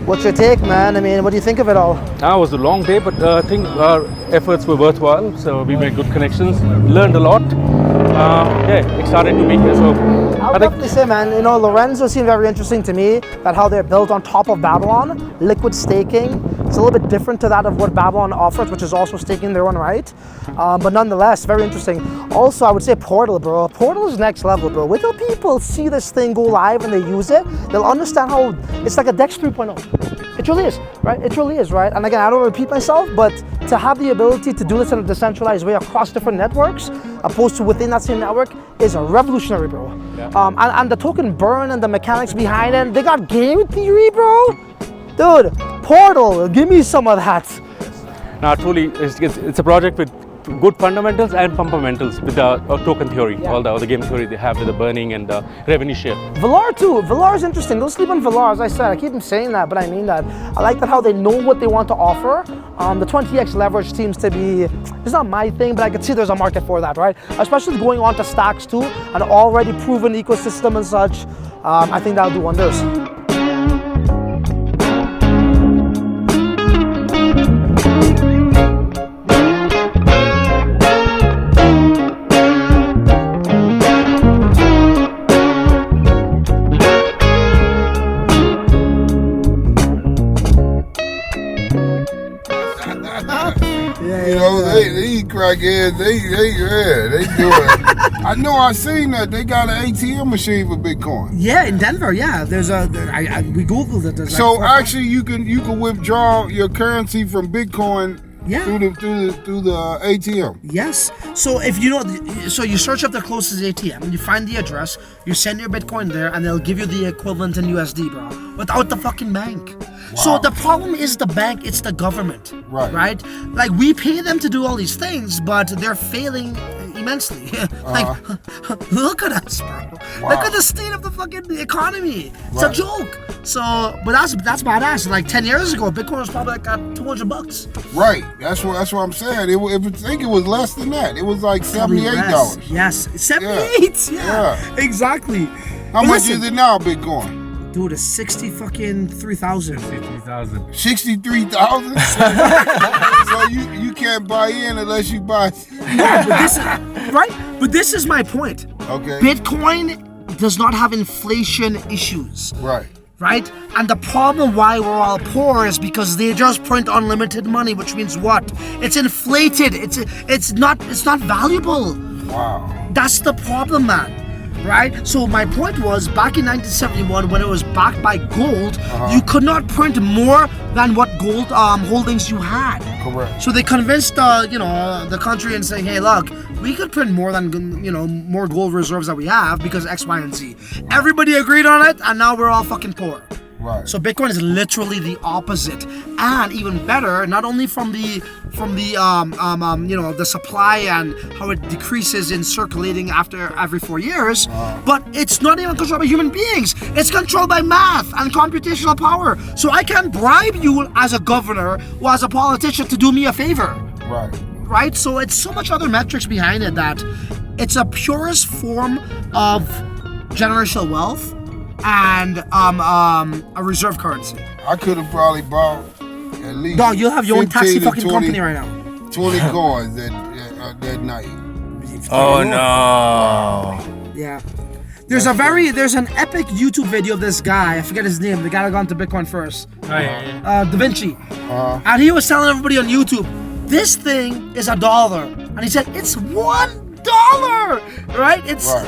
What's your take, man? I mean, what do you think of it all? It was a long day, but I think our efforts were worthwhile. So we made good connections, learned a lot. Excited to be here. So I would definitely say, man, you know, Lorenzo seemed very interesting to me, that how they're built on top of Babylon, liquid staking. It's a little bit different to that of what Babylon offers, which is also staking in their own right. But nonetheless, very interesting. Also, I would say Portal, bro. Portal is next level, bro. Wait till people see this thing go live and they use it, they'll understand how it's like a DEX 3.0. It really is, right? It really is, right? And again, I don't repeat myself, but to have the ability to do this in a decentralized way across different networks, opposed to within that same network, is revolutionary, bro. And the token burn and the mechanics behind it, they got game theory, bro. Dude, Portal, give me some of that. Now, truly, it's a project with good fundamentals and fundamentals with the token theory, all the game theory they have with the burning and the revenue share. Velar too. Velar is interesting. Don't sleep on Velar, as I said. I keep saying that, but I mean that. I like that how they know what they want to offer. The 20x leverage seems to be, it's not my thing, but I can see there's a market for that, right? Especially going on to stacks too, an already proven ecosystem and such. I think that'll do wonders. You know, they crackheads, they do it. I know I seen that they got an ATM machine for Bitcoin. Yeah, in Denver, yeah. There's we Googled it. There's so actually you can withdraw your currency from Bitcoin through the ATM. Yes. So if you know, so you search up the closest ATM, you find the address, you send your Bitcoin there, and they'll give you the equivalent in USD, bro, without the fucking bank. Wow. So the problem is the bank, it's the government. Right? Like we pay them to do all these things, but they're failing immensely. Like, look at us, bro. Wow. Look at the state of the fucking economy. It's a joke. So, but that's badass. Like 10 years ago, Bitcoin was probably like $200. Right. That's what I'm saying. I think it was less than that. It was like $78. Yes, 78. Yeah. Exactly. How much is it now, Bitcoin? Dude, it's 63,000. 63,000. 63,000. So you can't buy in unless you buy. No, but this is right. But this is my point. Okay. Bitcoin does not have inflation issues. Right. Right? And the problem why we're all poor is because they just print unlimited money, which means what? It's inflated. It's not valuable. Wow. That's the problem, man. Right? So my point was, back in 1971, when it was backed by gold, you could not print more than what gold holdings you had. Correct. So they convinced the country and saying, hey, look, we could print more than more gold reserves that we have because X, Y, and Z. Everybody agreed on it, and now we're all fucking poor. Right. So Bitcoin is literally the opposite, and even better, not only from the supply and how it decreases in circulating after every 4 years, but it's not even controlled by human beings. It's controlled by math and computational power. So I can bribe you as a governor or as a politician to do me a favor. Right. Right. So it's so much other metrics behind it that it's a purest form of generational wealth and a reserve currency. I could have probably bought at least. Dog, you'll have your own taxi 15 to fucking 20 company right now. 20 coins that night. Oh no. Yeah. There's an epic YouTube video of this guy. I forget his name. The guy that got into Bitcoin first. Da Vinci. And he was telling everybody on YouTube, this thing is $1, and he said it's $1. Right?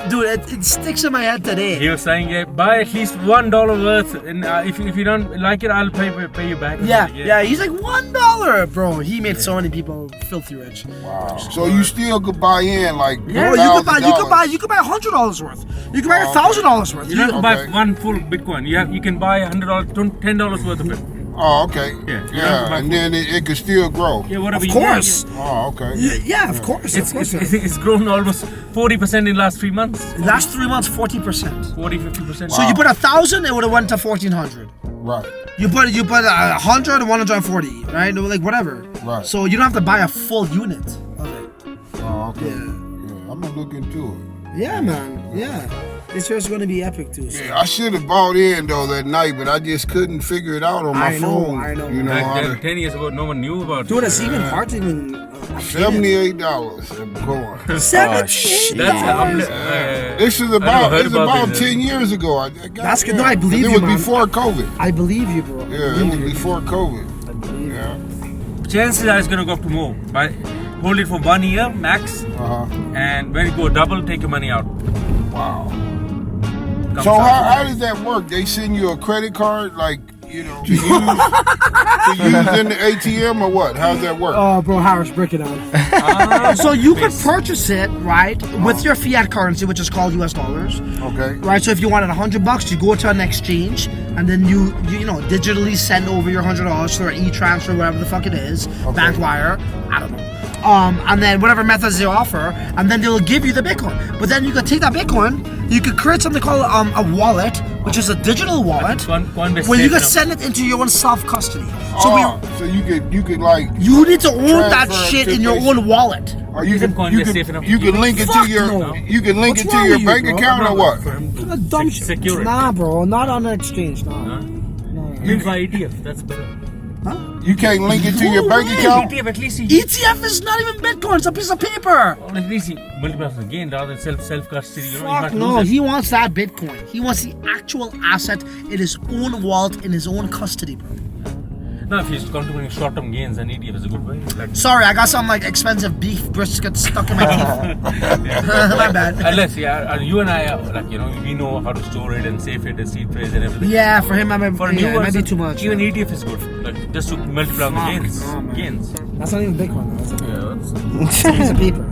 Dude, it sticks in my head today. He was saying, buy at least $1 worth, and if you don't like it, I'll pay you back. Yeah. He's like $1, bro. He made so many people filthy rich. Wow. So you still could buy in like you could buy $100 worth. You could buy $1,000 worth. You don't buy one full Bitcoin. You can buy $100, $10 worth of it. Oh, okay. Yeah. And then it could still grow. Yeah, whatever. Of course. Oh, okay. Yeah, of course. It's grown almost 40% in the last 3 months. Last 3 months, 40%. 40-50%. So you put 1,000, it would have went to 1,400. Right. You put 100, 140, right? Like whatever. Right. So you don't have to buy a full unit of it. Oh, okay. Yeah. I'm gonna look into it. Yeah, man. Yeah. This year's gonna be epic too. So. Yeah, I should have bought in though that night, but I just couldn't figure it out on my phone. I know. You know, Back 10 years ago, no one knew about it. Dude, it's even hard to even. $78 Bitcoin. This is about 10 years ago. That's good. No, I believe you. It was before COVID. I believe you, bro. Yeah, it was before COVID. Yeah. Chances are it's gonna go up to more. But hold it for 1 year max, and when it go double, take your money out. Wow. So how does that work? They send you a credit card, like, to use in the ATM or what? How's that work? Oh, bro, Harish, break it down. So you could purchase it, right, with your fiat currency, which is called US dollars. Okay. Right. So if you wanted $100, you go to an exchange, and then you digitally send over your $100 through an e-transfer, whatever the fuck it is, bank wire. I don't know. And then whatever methods they offer, and then they'll give you the Bitcoin. But then you could take that Bitcoin, you could create something called a wallet, which is a digital wallet, where you could send it into your own self-custody. So you could like. You need to own that shit in your own wallet. Or you can link it to your your bank account or what? Dumb shit. Nah, bro, not on an exchange. Nah. You buy ETF, that's better. Huh? You can't link it to your bank account? ETF, at least ETF is not even Bitcoin, it's a piece of paper. Well, at least he multiplies the gain rather than self-custody. Fuck no, he wants that Bitcoin. He wants the actual asset in his own wallet, in his own custody, bro. No, if he's contributing short-term gains, then ETF is a good way. Sorry, I got some expensive beef brisket stuck in my teeth. My bad. Unless, you and I, we know how to store it and save it and seed phrase and everything. Yeah, for him, it might be too much. Even ETF is good, just to multiply the gains. That's not even Bitcoin, though. That's a piece of paper.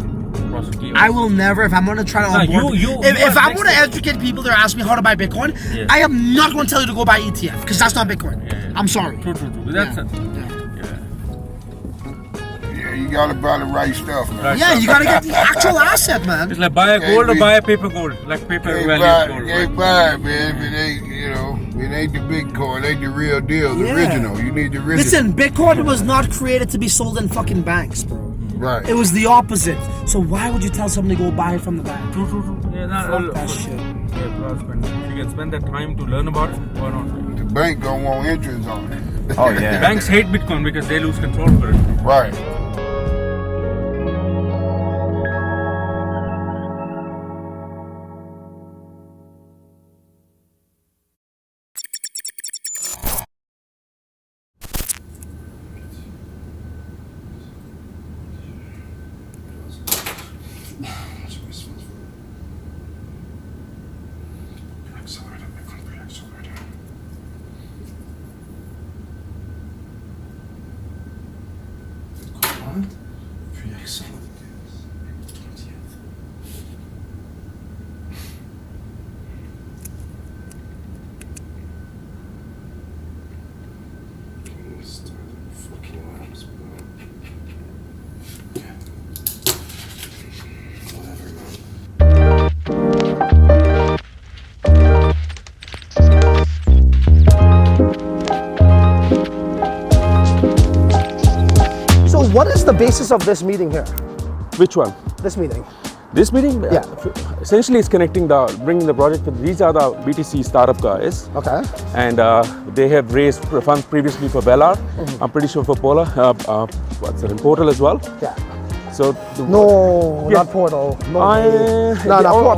I will never, if I'm going to try to onboard, if I'm going to educate people that ask me how to buy Bitcoin, I am not going to tell you to go buy ETF, because that's not Bitcoin. I'm sorry. True. That's Yeah, you gotta buy the right stuff, man. Yeah, you gotta get the actual asset, man. It's like buy a gold or buy a paper gold, like paper value gold. You can't buy it, man, if it ain't, it ain't the Bitcoin, it ain't the real deal, the original. You need the original. Listen, Bitcoin was not created to be sold in fucking banks, bro. Right. It was the opposite. So why would you tell somebody to go buy it from the bank? True. Yeah, Fuck that shit. Yeah, if you can spend that time to learn about it, why not? The bank don't want interest on it. Oh yeah. Banks hate Bitcoin because they lose control over it. Right. What is the basis of this meeting here? Which one? This meeting. This meeting? Yeah. Essentially, it's bringing the project. These are the BTC startup guys. Okay. And they have raised funds previously for Velar. I'm pretty sure for Portal as well. Yeah. So not Portal.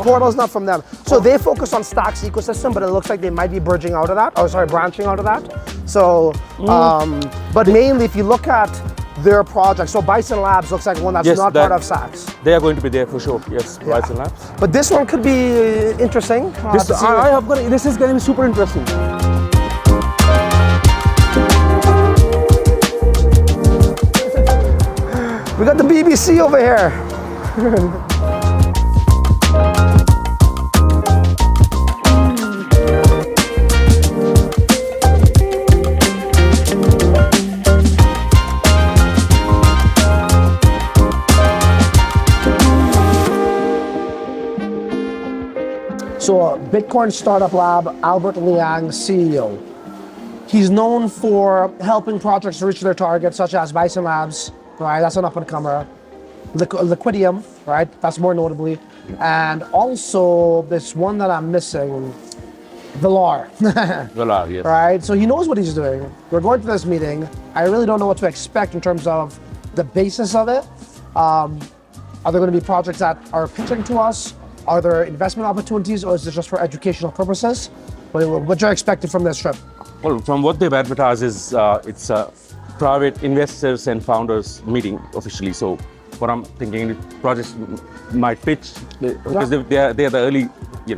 Portal's not from them. So they focus on Stacks ecosystem, but it looks like they might be branching out of that. Branching out of that. So, but mainly if you look at their project, so Bison Labs looks like one that's not part of Stacks. They are going to be there for sure. Yes, Bison Labs. But this one could be interesting. This is going to be super interesting. We got the BBC over here. So Bitcoin Startup Lab, Albert Liang, CEO. He's known for helping projects reach their targets, such as Bison Labs, right? That's an up-and-comer. Liquidium, right? That's more notably. And also this one that I'm missing, Velar. Velar, yes. Right? So he knows what he's doing. We're going to this meeting. I really don't know what to expect in terms of the basis of it. Are there going to be projects that are pitching to us? Are there investment opportunities, or is it just for educational purposes? What you're expecting from this trip? Well, from what they've advertised is it's a private investors and founders meeting officially. So what I'm thinking, projects might pitch because they're the early,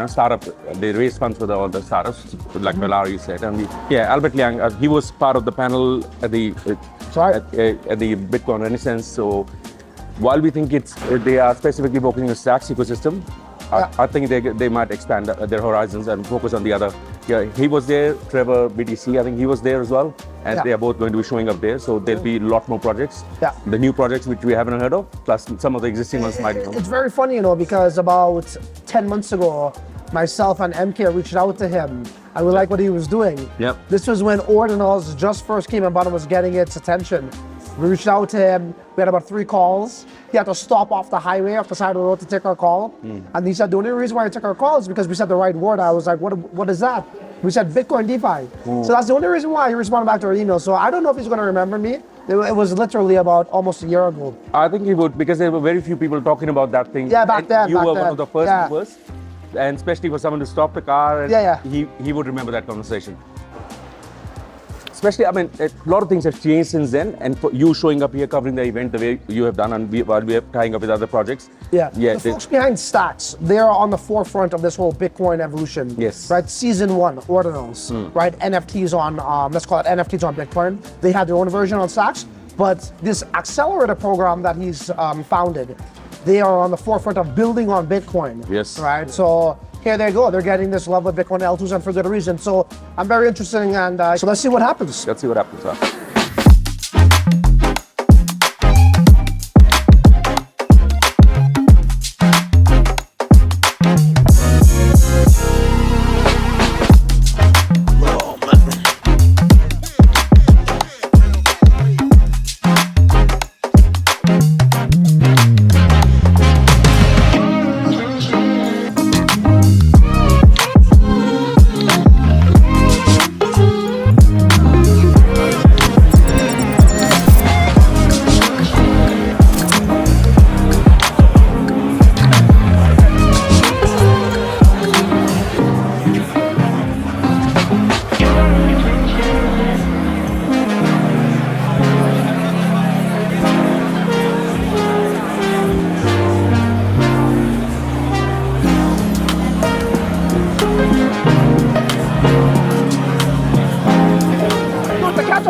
startup. They raise funds for all the startups, like Velar, you said. And Albert Liang, he was part of the panel at the Bitcoin Renaissance. So while we think they are specifically focusing on the Stacks ecosystem, I think they might expand their horizons and focus on the other. Yeah, he was there, Trevor BTC, I think he was there as well. And they are both going to be showing up there. So there'll be a lot more projects. Yeah. The new projects which we haven't heard of, plus some of the existing ones might come. It's very funny, because about 10 months ago, myself and MK reached out to him and we like what he was doing. Yep. This was when Ordinals just first came about and was getting its attention. We reached out to him. We had about 3 calls. He had to stop off the highway, off the side of the road to take our call. And he said, the only reason why he took our call is because we said the right word. I was like, what is that? We said Bitcoin DeFi. So that's the only reason why he responded back to our email. So I don't know if he's going to remember me. It was literally about almost a year ago. I think he would, because there were very few people talking about that thing. Yeah, back then. You were one of the first movers. And especially for someone to stop the car. And he would remember that conversation. Especially, a lot of things have changed since then, and for you showing up here covering the event the way you have done, and while we are tying up with other projects. The folks behind Stacks, they are on the forefront of this whole Bitcoin evolution. Yes. Right, season 1, Ordinals, right? NFTs on, let's call it NFTs on Bitcoin. They had their own version on Stacks, but this accelerator program that he's founded, they are on the forefront of building on Bitcoin. Yes. Right, so here they go. They're getting this love of Bitcoin L2s, and for good reason. So I'm very interested, and so let's see what happens. Let's see what happens.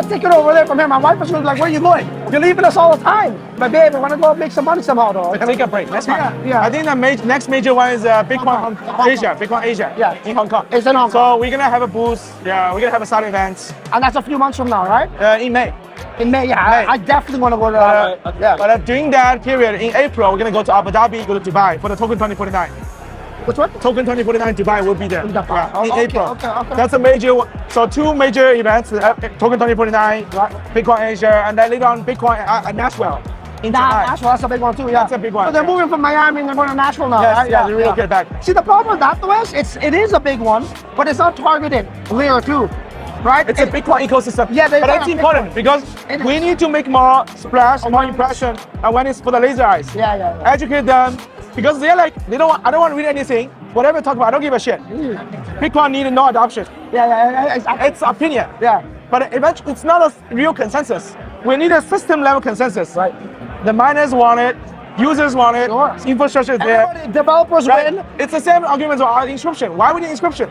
let's take it over there from here. My wife was gonna be like, where are you going? You're leaving us all the time. But babe, I want to go make some money somehow though. We can take a break. That's fine. Yeah. I think the next major one is Bitcoin Asia. Bitcoin Asia. Yeah. In Hong Kong. It's in Hong Kong. So we're gonna have a booth. Yeah, we're gonna have a side events. And that's a few months from now, right? In May. In May, yeah. I definitely want to go to that. But during that period, in April, we're gonna go to Abu Dhabi, go to Dubai for the Token 2049. Which one? Token 2049 Dubai will be there. In April. Okay. That's a major. So 2 major events: Token 2049, Bitcoin Asia, and then later on Bitcoin Nashville. Nashville, that's a big one too. Yeah, that's a big one. So they're moving from Miami and they're going to Nashville now, right? Yeah, they relocate back. See, the problem with that though is it is a big one, but it's not targeted layer 2. Right? It's a Bitcoin ecosystem. Yeah, but it's important because we need to make more splash, more impression awareness for the laser eyes. Yeah. Educate them because they're like, I don't want to read anything. Whatever talk about, I don't give a shit. Bitcoin needs no adoption. Yeah, exactly. It's opinion. Yeah. But eventually, it's not a real consensus. We need a system level consensus. Right. The miners want it. Users want it. Sure. Infrastructure is there. Developers win. It's the same argument about inscription. Why we need inscription?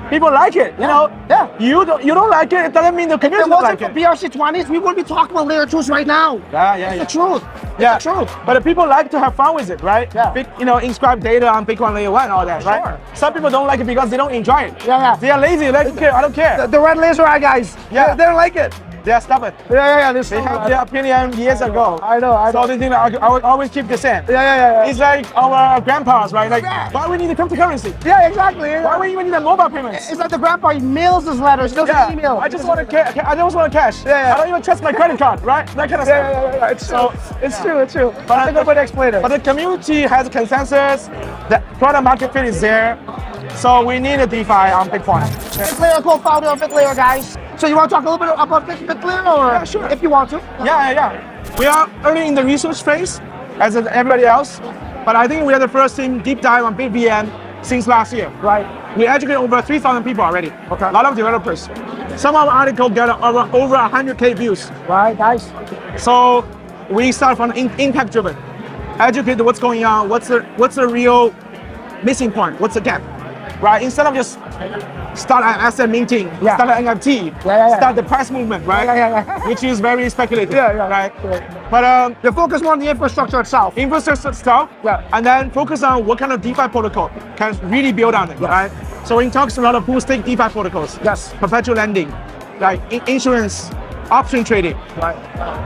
People like it, you know. Yeah. You don't like it. It doesn't mean the community don't like it. If it wasn't for BRC20s, we wouldn't be talking about layer 2s right now. Yeah. It's the truth. Yeah, it's the truth. But the people like to have fun with it, right? Yeah. Inscribe data on Bitcoin layer 1 and all that, right? Sure. Some people don't like it because they don't enjoy it. Yeah. They are lazy. They don't care. I don't care. The red laser eye guys. Yeah. They don't like it. They are stubborn. Yeah. They have their opinion years ago. I know. So they think I would always keep the same. Yeah. It's like our grandpas, right? Like, why we need the cryptocurrency? Yeah, exactly. Why we even need the mobile payments? It's like the grandpa, he mails his letters, he doesn't email. I just want to cash. I just want to cash. Yeah. I don't even trust my credit card, right? That kind of stuff. Yeah. It's true. But I think I'm going to explain it. But the community has a consensus. The product market fit is there. So we need a DeFi on Bitcoin. Bitlayer, co-founder of Bitlayer, guys. So you want to talk a little bit about Bitlayer, or yeah, sure. If you want to? Yeah. We are early in the research phase, as everybody else. But I think we are the first team deep dive on BTM since last year. Right. We educated over 3,000 people already. Okay. A lot of developers. Some of our articles get over 100K views. Right, nice. So we start from impact driven. Educate what's going on. What's the real missing point? What's the gap? Right. Instead of just start an asset minting, start an NFT, start the price movement, right? Which is very speculative. Right. But the focus more on the infrastructure itself. Infrastructure itself. And then focus on what kind of DeFi protocol can really build on it, right? So we talk to a lot of full stake DeFi protocols. Yes. Perpetual lending, like insurance, option trading, right?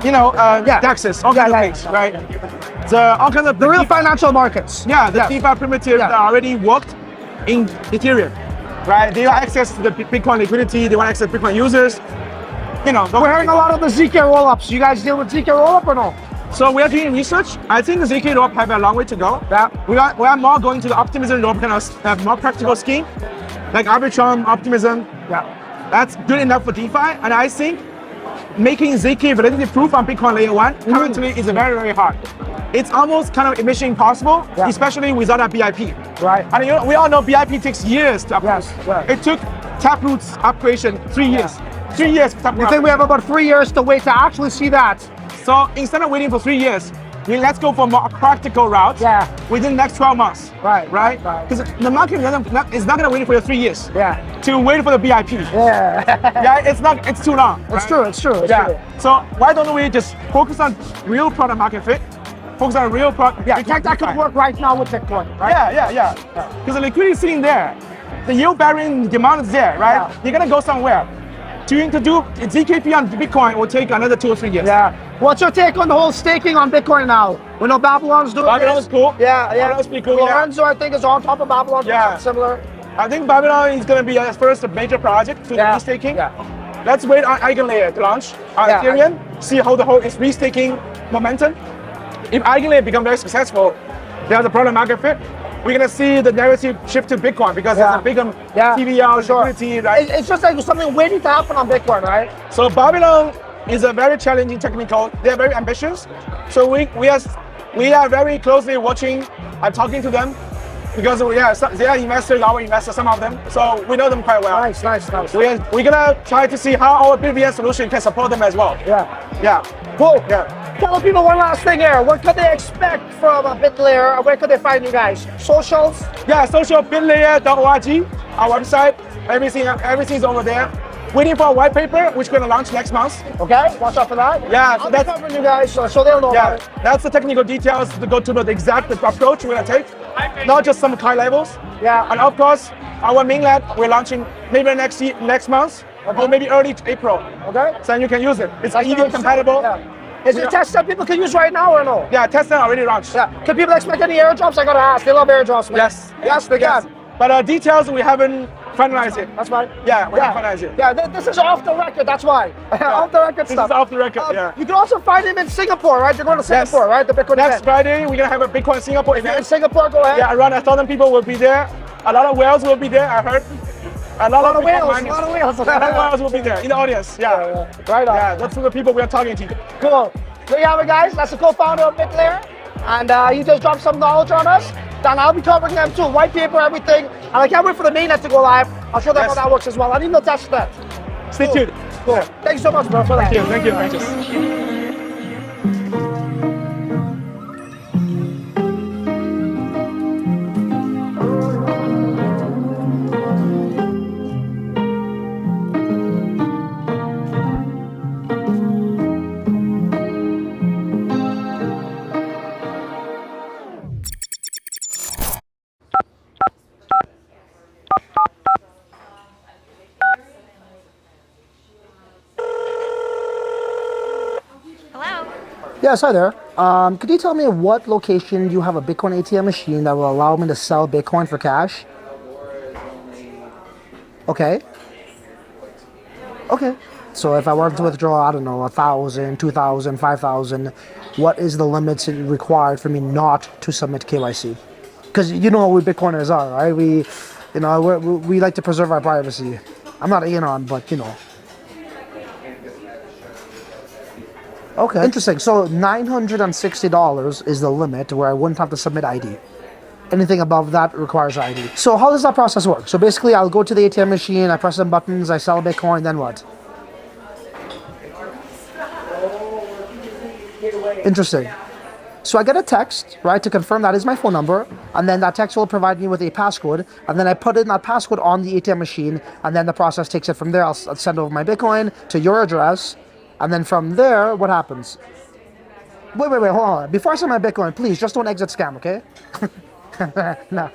DEXs, all kinds of things, right? All kinds of the real financial markets. Yeah, the DeFi primitives that already worked in Ethereum, right? They want access to the Bitcoin liquidity. They want access to Bitcoin users. We're hearing a lot of the ZK rollups. You guys deal with ZK rollup or no? So we are doing research. I think the ZK rollup have a long way to go. Yeah. We are more going to the optimism rollup, kind of have more practical scheme, like Arbitrum, optimism. Yeah. That's good enough for DeFi, and I think making ZK validity proof on Bitcoin layer 1 currently is very, very hard. It's almost kind of mission impossible, especially without a BIP. Right. And we all know BIP takes years to upgrade. Yes. It took Taproot's upgradation 3 years. 3 years. You think we have about 3 years to wait to actually see that? So instead of waiting for 3 years, let's go for more practical route within the next 12 months. Right. Because the market is not going to wait for you 3 years. To wait for the BIP. It's too long. It's true. So why don't we just focus on real product market fit? Focus on real product. That could work right now with Bitcoin, right? Yeah. Because the liquidity is sitting there. The yield bearing demand is there, right? You're going to go somewhere. To do ZKP on Bitcoin will take another 2 or 3 years. Yeah. What's your take on the whole staking on Bitcoin now? We know Babylon's doing Babylon's cool. Yeah. Babylon's pretty cool. Lorenzo, I think, is on top of Babylon. Yeah. Similar. I think Babylon is going to be our first major project to do staking. Let's wait on EigenLayer to launch on Ethereum. See how the whole is restaking momentum. If EigenLayer become very successful, there's a product market fit. We're gonna see the narrative shift to Bitcoin because there's a bigger TVL security, right? It's just like something waiting to happen on Bitcoin, right? So Babylon is a very challenging technical. They're very ambitious. So we are very closely watching and talking to them because they are investors, our investors, some of them. So we know them quite well. Nice. We're gonna try to see how our BVS solution can support them as well. Yeah. Cool. Tell people one last thing here. What could they expect from Bitlayer? Where could they find you guys? Socials? Yeah, social bitlayer.org, our website. Everything's over there. waiting for a white paper, which we're gonna launch next month. Okay, watch out for that. Yeah, so I'll be that's covering you guys, so they'll know about it. that's the technical details to go to the exact approach we're gonna take, not just some high levels. Yeah. And of course, our mainnet we're launching maybe next month or maybe early April. Okay. So you can use it. It's That's EVM compatible. Yeah. Is it a test that people can use right now or no? Yeah, testnet already launched. Yeah. Can people expect any airdrops? I gotta ask. They love airdrops, man. Yes. Yes, they can. But details we haven't finalized it. That's fine. Yeah, we haven't finalized it. Yeah, this is off the record, that's why. Off the record This stuff. is off the record, yeah. You can also find him in Singapore, right? They're going to Singapore, right? The Bitcoin Next event. Friday, we're gonna have a Bitcoin Singapore event. In Singapore, go ahead. Yeah, around 1,000 people will be there. A lot of whales will be there, I heard. A lot of whales, miners. a lot of whales. A lot of whales will be there in the audience. Yeah. Right on. Yeah, that's the people we are talking to. Cool. There you have it, guys. That's the co-founder of Bitlayer. And he just dropped some knowledge on us. And I'll be covering them too. White paper, everything. And I can't wait for the mainnet to go live. I'll show them how that works as well. I need no test that. Stay tuned. Cool. Thank you so much, bro, for that. Thank you, Francis. Yes, hi there. Could you tell me what location you have a Bitcoin ATM machine that will allow me to sell Bitcoin for cash? Okay. Okay. So if I wanted to withdraw, I don't know, 1,000, 2,000, 5,000, what is the limits required for me not to submit KYC? Because you know what we Bitcoiners are, right? We like to preserve our privacy. I'm not Anon, but you know. Okay. Interesting. So $960 is the limit where I wouldn't have to submit ID. Anything above that requires ID. So how does that process work? So basically I'll go to the ATM machine, I press some buttons, I sell Bitcoin, then what? Interesting. So I get a text, right, to confirm that is my phone number, and then that text will provide me with a passcode, and then I put in that passcode on the ATM machine, and then the process takes it from there. I'll send over my Bitcoin to your address, and then from there, what happens? Wait, hold on. Before I send my Bitcoin, please, just don't exit scam, okay? No.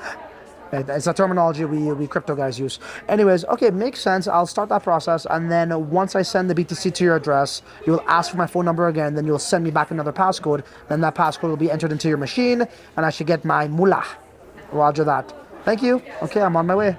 It's a terminology we crypto guys use. Anyways, okay, makes sense. I'll start that process, and then once I send the BTC to your address, you'll ask for my phone number again, then you'll send me back another passcode, then that passcode will be entered into your machine, and I should get my mullah. Roger that. Thank you. Okay, I'm on my way.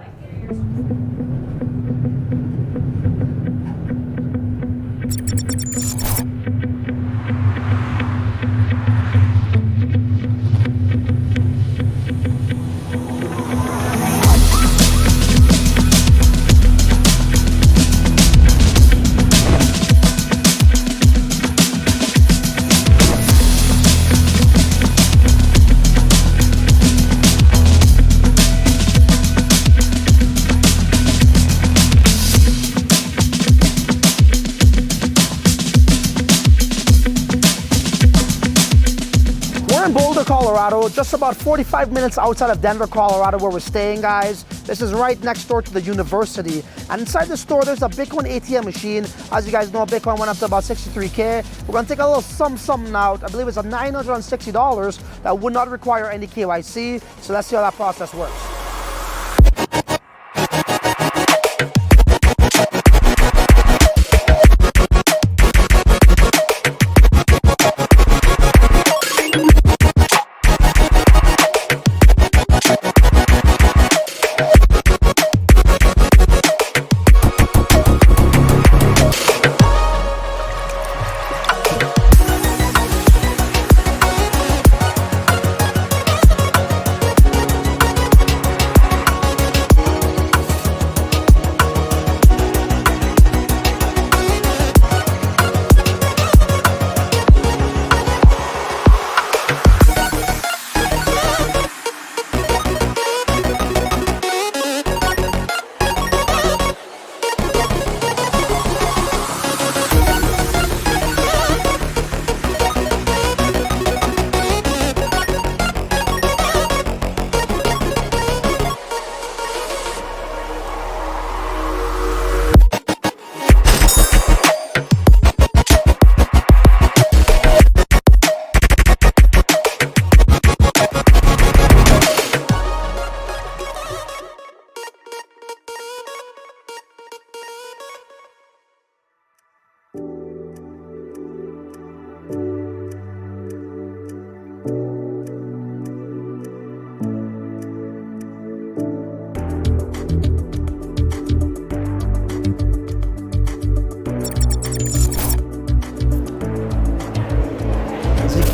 Colorado, just about 45 minutes outside of Denver, Colorado, where we're staying, guys. This is right next door to the university. And inside the store, there's a Bitcoin ATM machine. As you guys know, Bitcoin went up to about 63K. We're gonna take a little something out. I believe it's a $960 that would not require any KYC. So let's see how that process works.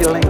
you a link.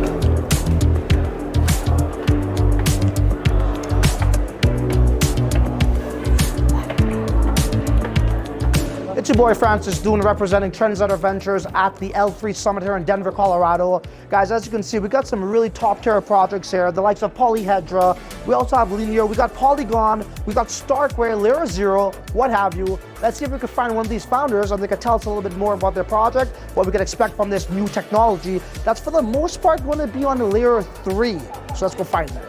It's your boy Francis Dhun representing Trendsetter Ventures at the L3 Summit here in Denver, Colorado. Guys, as you can see, we got some really top tier projects here, the likes of Polyhedra. We also have Linear, we got Polygon, we got Starkware, Layer Zero, what have you. Let's see if we can find one of these founders and they can tell us a little bit more about their project, what we can expect from this new technology. That's for the most part going to be on Layer 3. So let's go find them.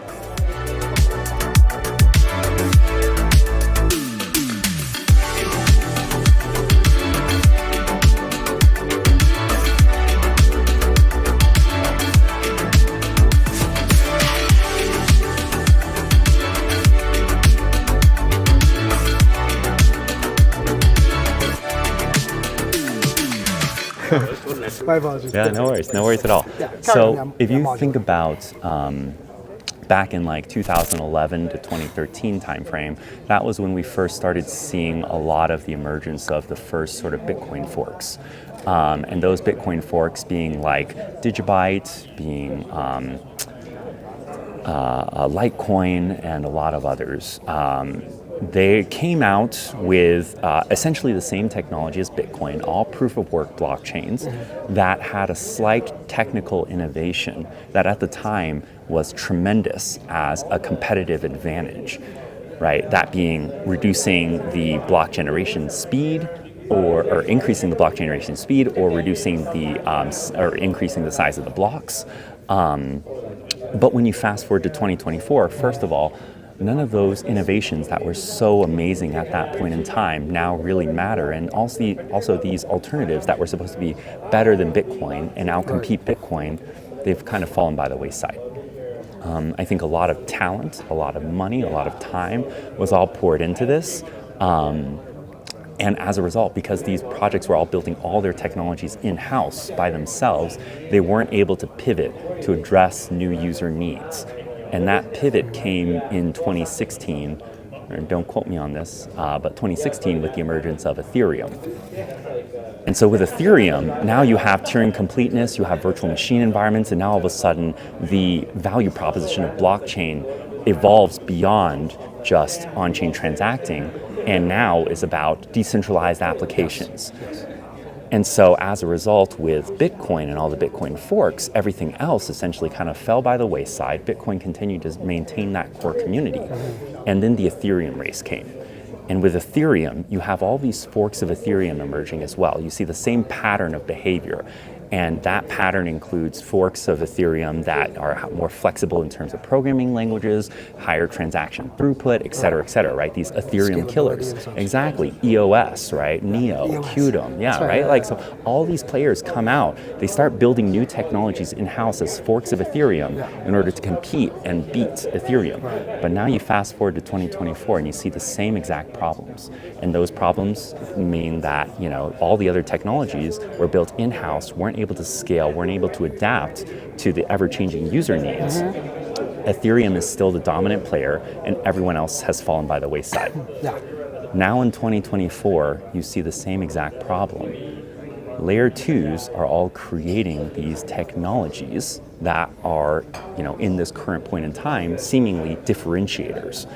My apologies. Yeah, no worries at all. So if you think about back in like 2011 to 2013 timeframe, that was when we first started seeing a lot of the emergence of the first sort of Bitcoin forks. And those Bitcoin forks being like Digibyte, being Litecoin, and a lot of others. They came out with essentially the same technology as Bitcoin, all proof-of-work blockchains that had a slight technical innovation that at the time was tremendous as a competitive advantage, right? That being reducing the block generation speed or increasing the block generation speed or reducing the or increasing the size of the blocks. But when you fast forward to 2024, first of all, none of those innovations that were so amazing at that point in time now really matter. And also these alternatives that were supposed to be better than Bitcoin and outcompete Bitcoin, they've kind of fallen by the wayside. I think a lot of talent, a lot of money, a lot of time was all poured into this. And as a result, because these projects were all building all their technologies in-house by themselves, they weren't able to pivot to address new user needs. And that pivot came in 2016, and don't quote me on this, but 2016 with the emergence of Ethereum. And so with Ethereum, now you have Turing completeness, you have virtual machine environments, and now all of a sudden the value proposition of blockchain evolves beyond just on-chain transacting, and now is about decentralized applications. And so as a result, with Bitcoin and all the Bitcoin forks, everything else essentially kind of fell by the wayside. Bitcoin continued to maintain that core community. And then the Ethereum race came. And with Ethereum, you have all these forks of Ethereum emerging as well. You see the same pattern of behavior. And that pattern includes forks of Ethereum that are more flexible in terms of programming languages, higher transaction throughput, et cetera, right? These Ethereum killers. Exactly. EOS, right? Neo, Qtum, yeah, right? Like, so all these players come out, they start building new technologies in-house as forks of Ethereum in order to compete and beat Ethereum. But now you fast forward to 2024 and you see the same exact problems. And those problems mean that, you know, all the other technologies were built in-house, weren't able to scale, weren't able to adapt to the ever-changing user needs. Ethereum is still the dominant player and everyone else has fallen by the wayside. Now in 2024, you see the same exact problem. Layer 2s are all creating these technologies that are, you know, in this current point in time, seemingly differentiators.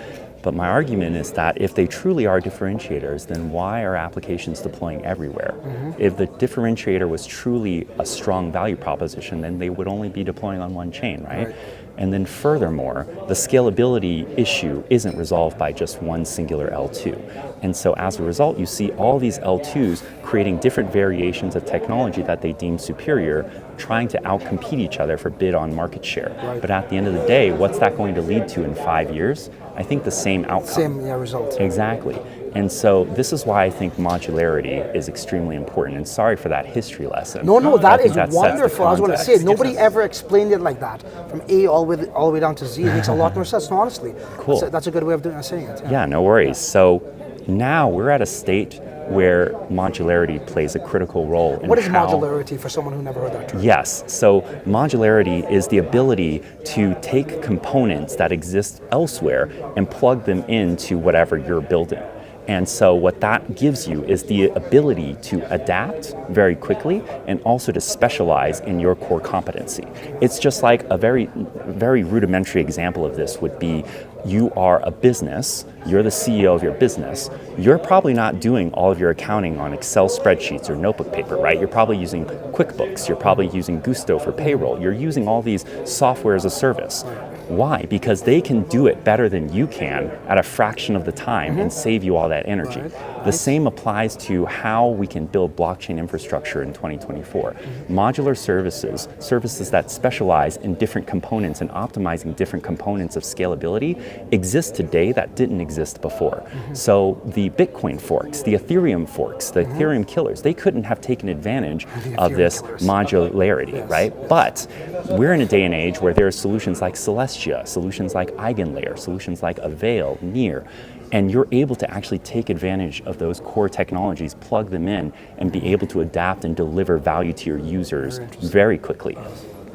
But my argument is that if they truly are differentiators, then why are applications deploying everywhere? If the differentiator was truly a strong value proposition, then they would only be deploying on one chain, right? And then furthermore, the scalability issue isn't resolved by just one singular L2. And so as a result, you see all these L2s creating different variations of technology that they deem superior, trying to outcompete each other for bid on market share. But at the end of the day, what's that going to lead to in 5 years? I think the same outcome. Same result. Exactly. And so this is why I think modularity is extremely important. And sorry for that history lesson. No, that is wonderful. I was going to say, nobody ever explained it like that. From A all the way down to Z. It makes a lot more sense, no, honestly. Cool. That's a good way of saying it. Yeah, no worries. So now we're at a state where modularity plays a critical role in What is modularity for someone who never heard that term? Yes, so modularity is the ability to take components that exist elsewhere and plug them into whatever you're building. And so what that gives you is the ability to adapt very quickly and also to specialize in your core competency. It's just like a very, very rudimentary example of this would be you are a business, you're the CEO of your business, you're probably not doing all of your accounting on Excel spreadsheets or notebook paper, right? You're probably using QuickBooks, you're probably using Gusto for payroll, you're using all these software as a service. Why? Because they can do it better than you can at a fraction of the time and save you all that energy. The same applies to how we can build blockchain infrastructure in 2024. Modular services, services that specialize in different components and optimizing different components of scalability exist today that didn't exist before. So the Bitcoin forks, the Ethereum forks, the Ethereum killers, they couldn't have taken advantage of this modularity, right? But we're in a day and age where there are solutions like Celestia, solutions like Eigenlayer, solutions like Avail, Near, and you're able to actually take advantage of those core technologies, plug them in, and be able to adapt and deliver value to your users very quickly.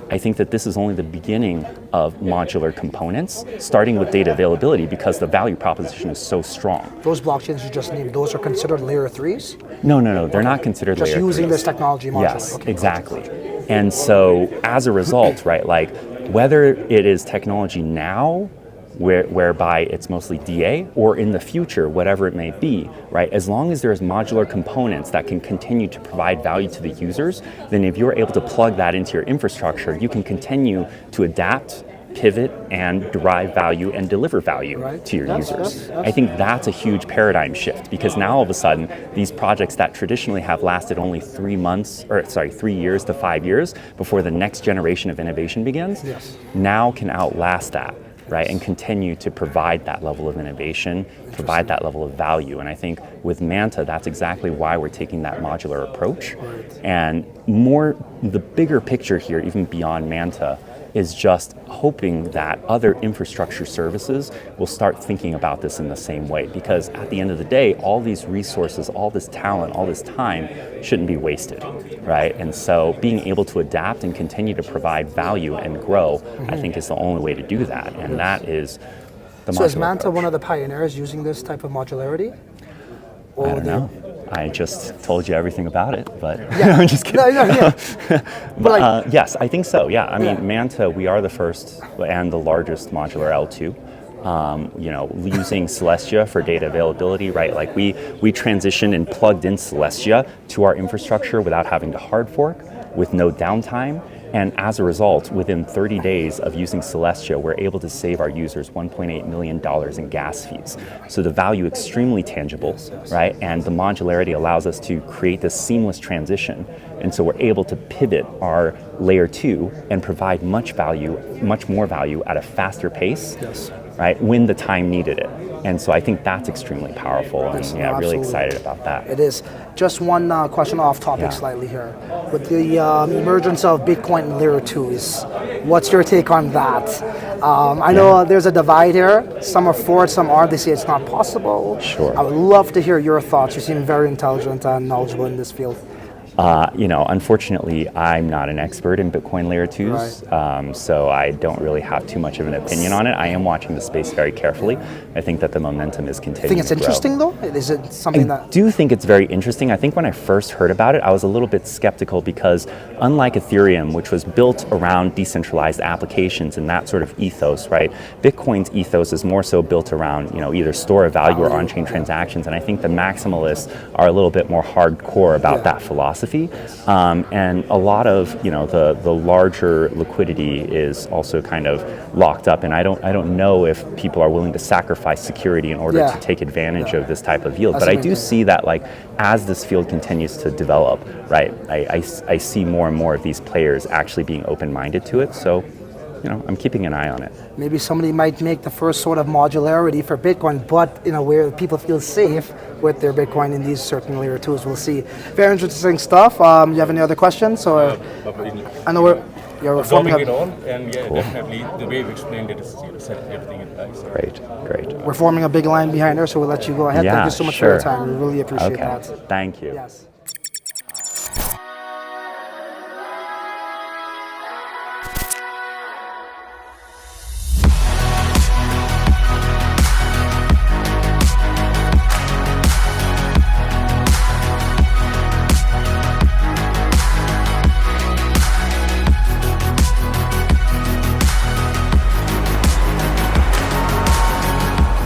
I think that this is only the beginning of modular components, starting with data availability because the value proposition is so strong. Those blockchains you just named, those are considered layer 3s? No, they're not considered layer 3s. Just using this technology modular. Yes, exactly. And so as a result, right, like whether it is technology now, whereby it's mostly DA, or in the future, whatever it may be, right? As long as there's modular components that can continue to provide value to the users, then if you're able to plug that into your infrastructure, you can continue to adapt, pivot, and derive value and deliver value to your users. I think that's a huge paradigm shift because now all of a sudden, these projects that traditionally have lasted only 3 years to 5 years before the next generation of innovation begins, now can outlast that. Right, and continue to provide that level of innovation, provide that level of value. And I think with Manta, that's exactly why we're taking that modular approach. And the bigger picture here, even beyond Manta, is just hoping that other infrastructure services will start thinking about this in the same way. Because at the end of the day, all these resources, all this talent, all this time shouldn't be wasted, right? And so being able to adapt and continue to provide value and grow, I think is the only way to do that. And that is the modular So is Manta approach. one of the pioneers using this type of modularity? Or I don't know. I just told you everything about it, but Yeah. I'm just kidding. No, yes, I think so. Yeah, I mean, Manta, we are the first and the largest modular L2. Using Celestia for data availability, right? Like we transitioned and plugged in Celestia to our infrastructure without having to hard fork, with no downtime. And as a result, within 30 days of using Celestia, we're able to save our users $1.8 million in gas fees. So the value extremely tangible, right? And the modularity allows us to create this seamless transition. And so we're able to pivot our layer 2 and provide much more value at a faster pace, right? When the time needed it. And so I think that's extremely powerful, and really excited about that. It is. Just one question off topic slightly here. With the emergence of Bitcoin layer 2s, what's your take on that? I know there's a divide here. Some are for it, some aren't. They say it's not possible. Sure. I would love to hear your thoughts. You seem very intelligent and knowledgeable in this field. Unfortunately, I'm not an expert in Bitcoin layer 2s, so I don't really have too much of an opinion on it. I am watching the space very carefully. I think that the momentum is continuing Think it's to grow. interesting though? Is it something I do think it's very interesting. I think when I first heard about it, I was a little bit skeptical because unlike Ethereum, which was built around decentralized applications and that sort of ethos, right? Bitcoin's ethos is more so built around, either store of value or on-chain transactions. And I think the maximalists are a little bit more hardcore about that philosophy. And a lot of, the larger liquidity is also kind of locked up. And I don't know if people are willing to sacrifice security in order to take advantage of this type of yield. But I do see that, like, as this field continues to develop, right, I see more and more of these players actually being open-minded to it. So, I'm keeping an eye on it. Maybe somebody might make the first sort of modularity for Bitcoin, but in a way that people feel safe with their Bitcoin in these certain layer 2s. We'll see. Very interesting stuff. You have any other questions? Or I know you're forming it on, and definitely the way we explained it is set everything in place. Great. We're forming a big line behind her, so we'll let you go ahead. Thank you so much for your time. We really appreciate that. Thank you. Yes.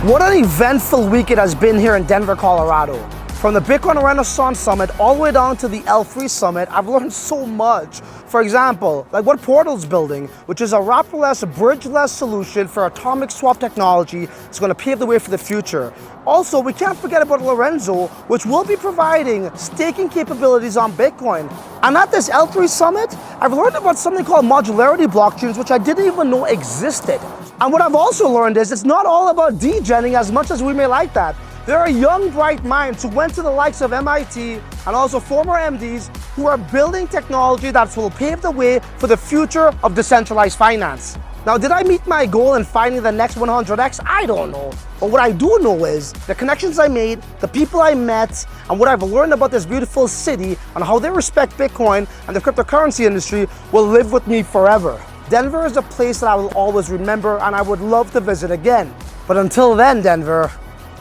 What an eventful week it has been here in Denver, Colorado. From the Bitcoin Renaissance Summit all the way down to the L3 Summit, I've learned so much. For example, like what Portal's building, which is a wraperless, bridgeless solution for atomic swap technology. It's going to pave the way for the future. Also, we can't forget about Lorenzo, which will be providing staking capabilities on Bitcoin. And at this L3 Summit, I've learned about something called modularity blockchains, which I didn't even know existed. And what I've also learned is it's not all about degenning as much as we may like that. There are young, bright minds who went to the likes of MIT and also former MDs who are building technology that will pave the way for the future of decentralized finance. Now, did I meet my goal in finding the next 100x? I don't know. But what I do know is the connections I made, the people I met, and what I've learned about this beautiful city and how they respect Bitcoin and the cryptocurrency industry will live with me forever. Denver is a place that I will always remember and I would love to visit again. But until then, Denver,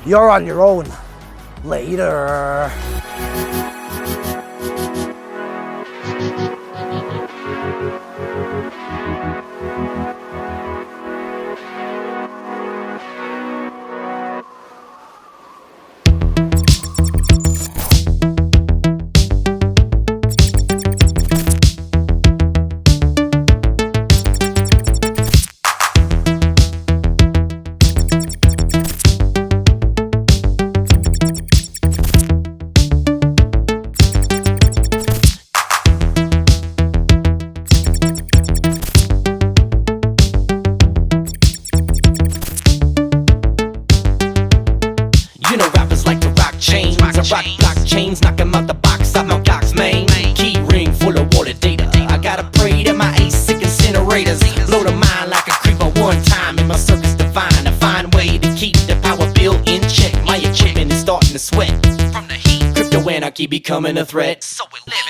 you're on your own. Later. Blockchains, knock 'em out the box, I'm on Doc's main. Key ring full of water data. I gotta pray that my ASIC incinerators blow the mind like a creeper one time in my circus divine. A fine way to keep the power bill in check. My equipment is starting to sweat from the heat. Crypto anarchy becoming a threat. So it lives.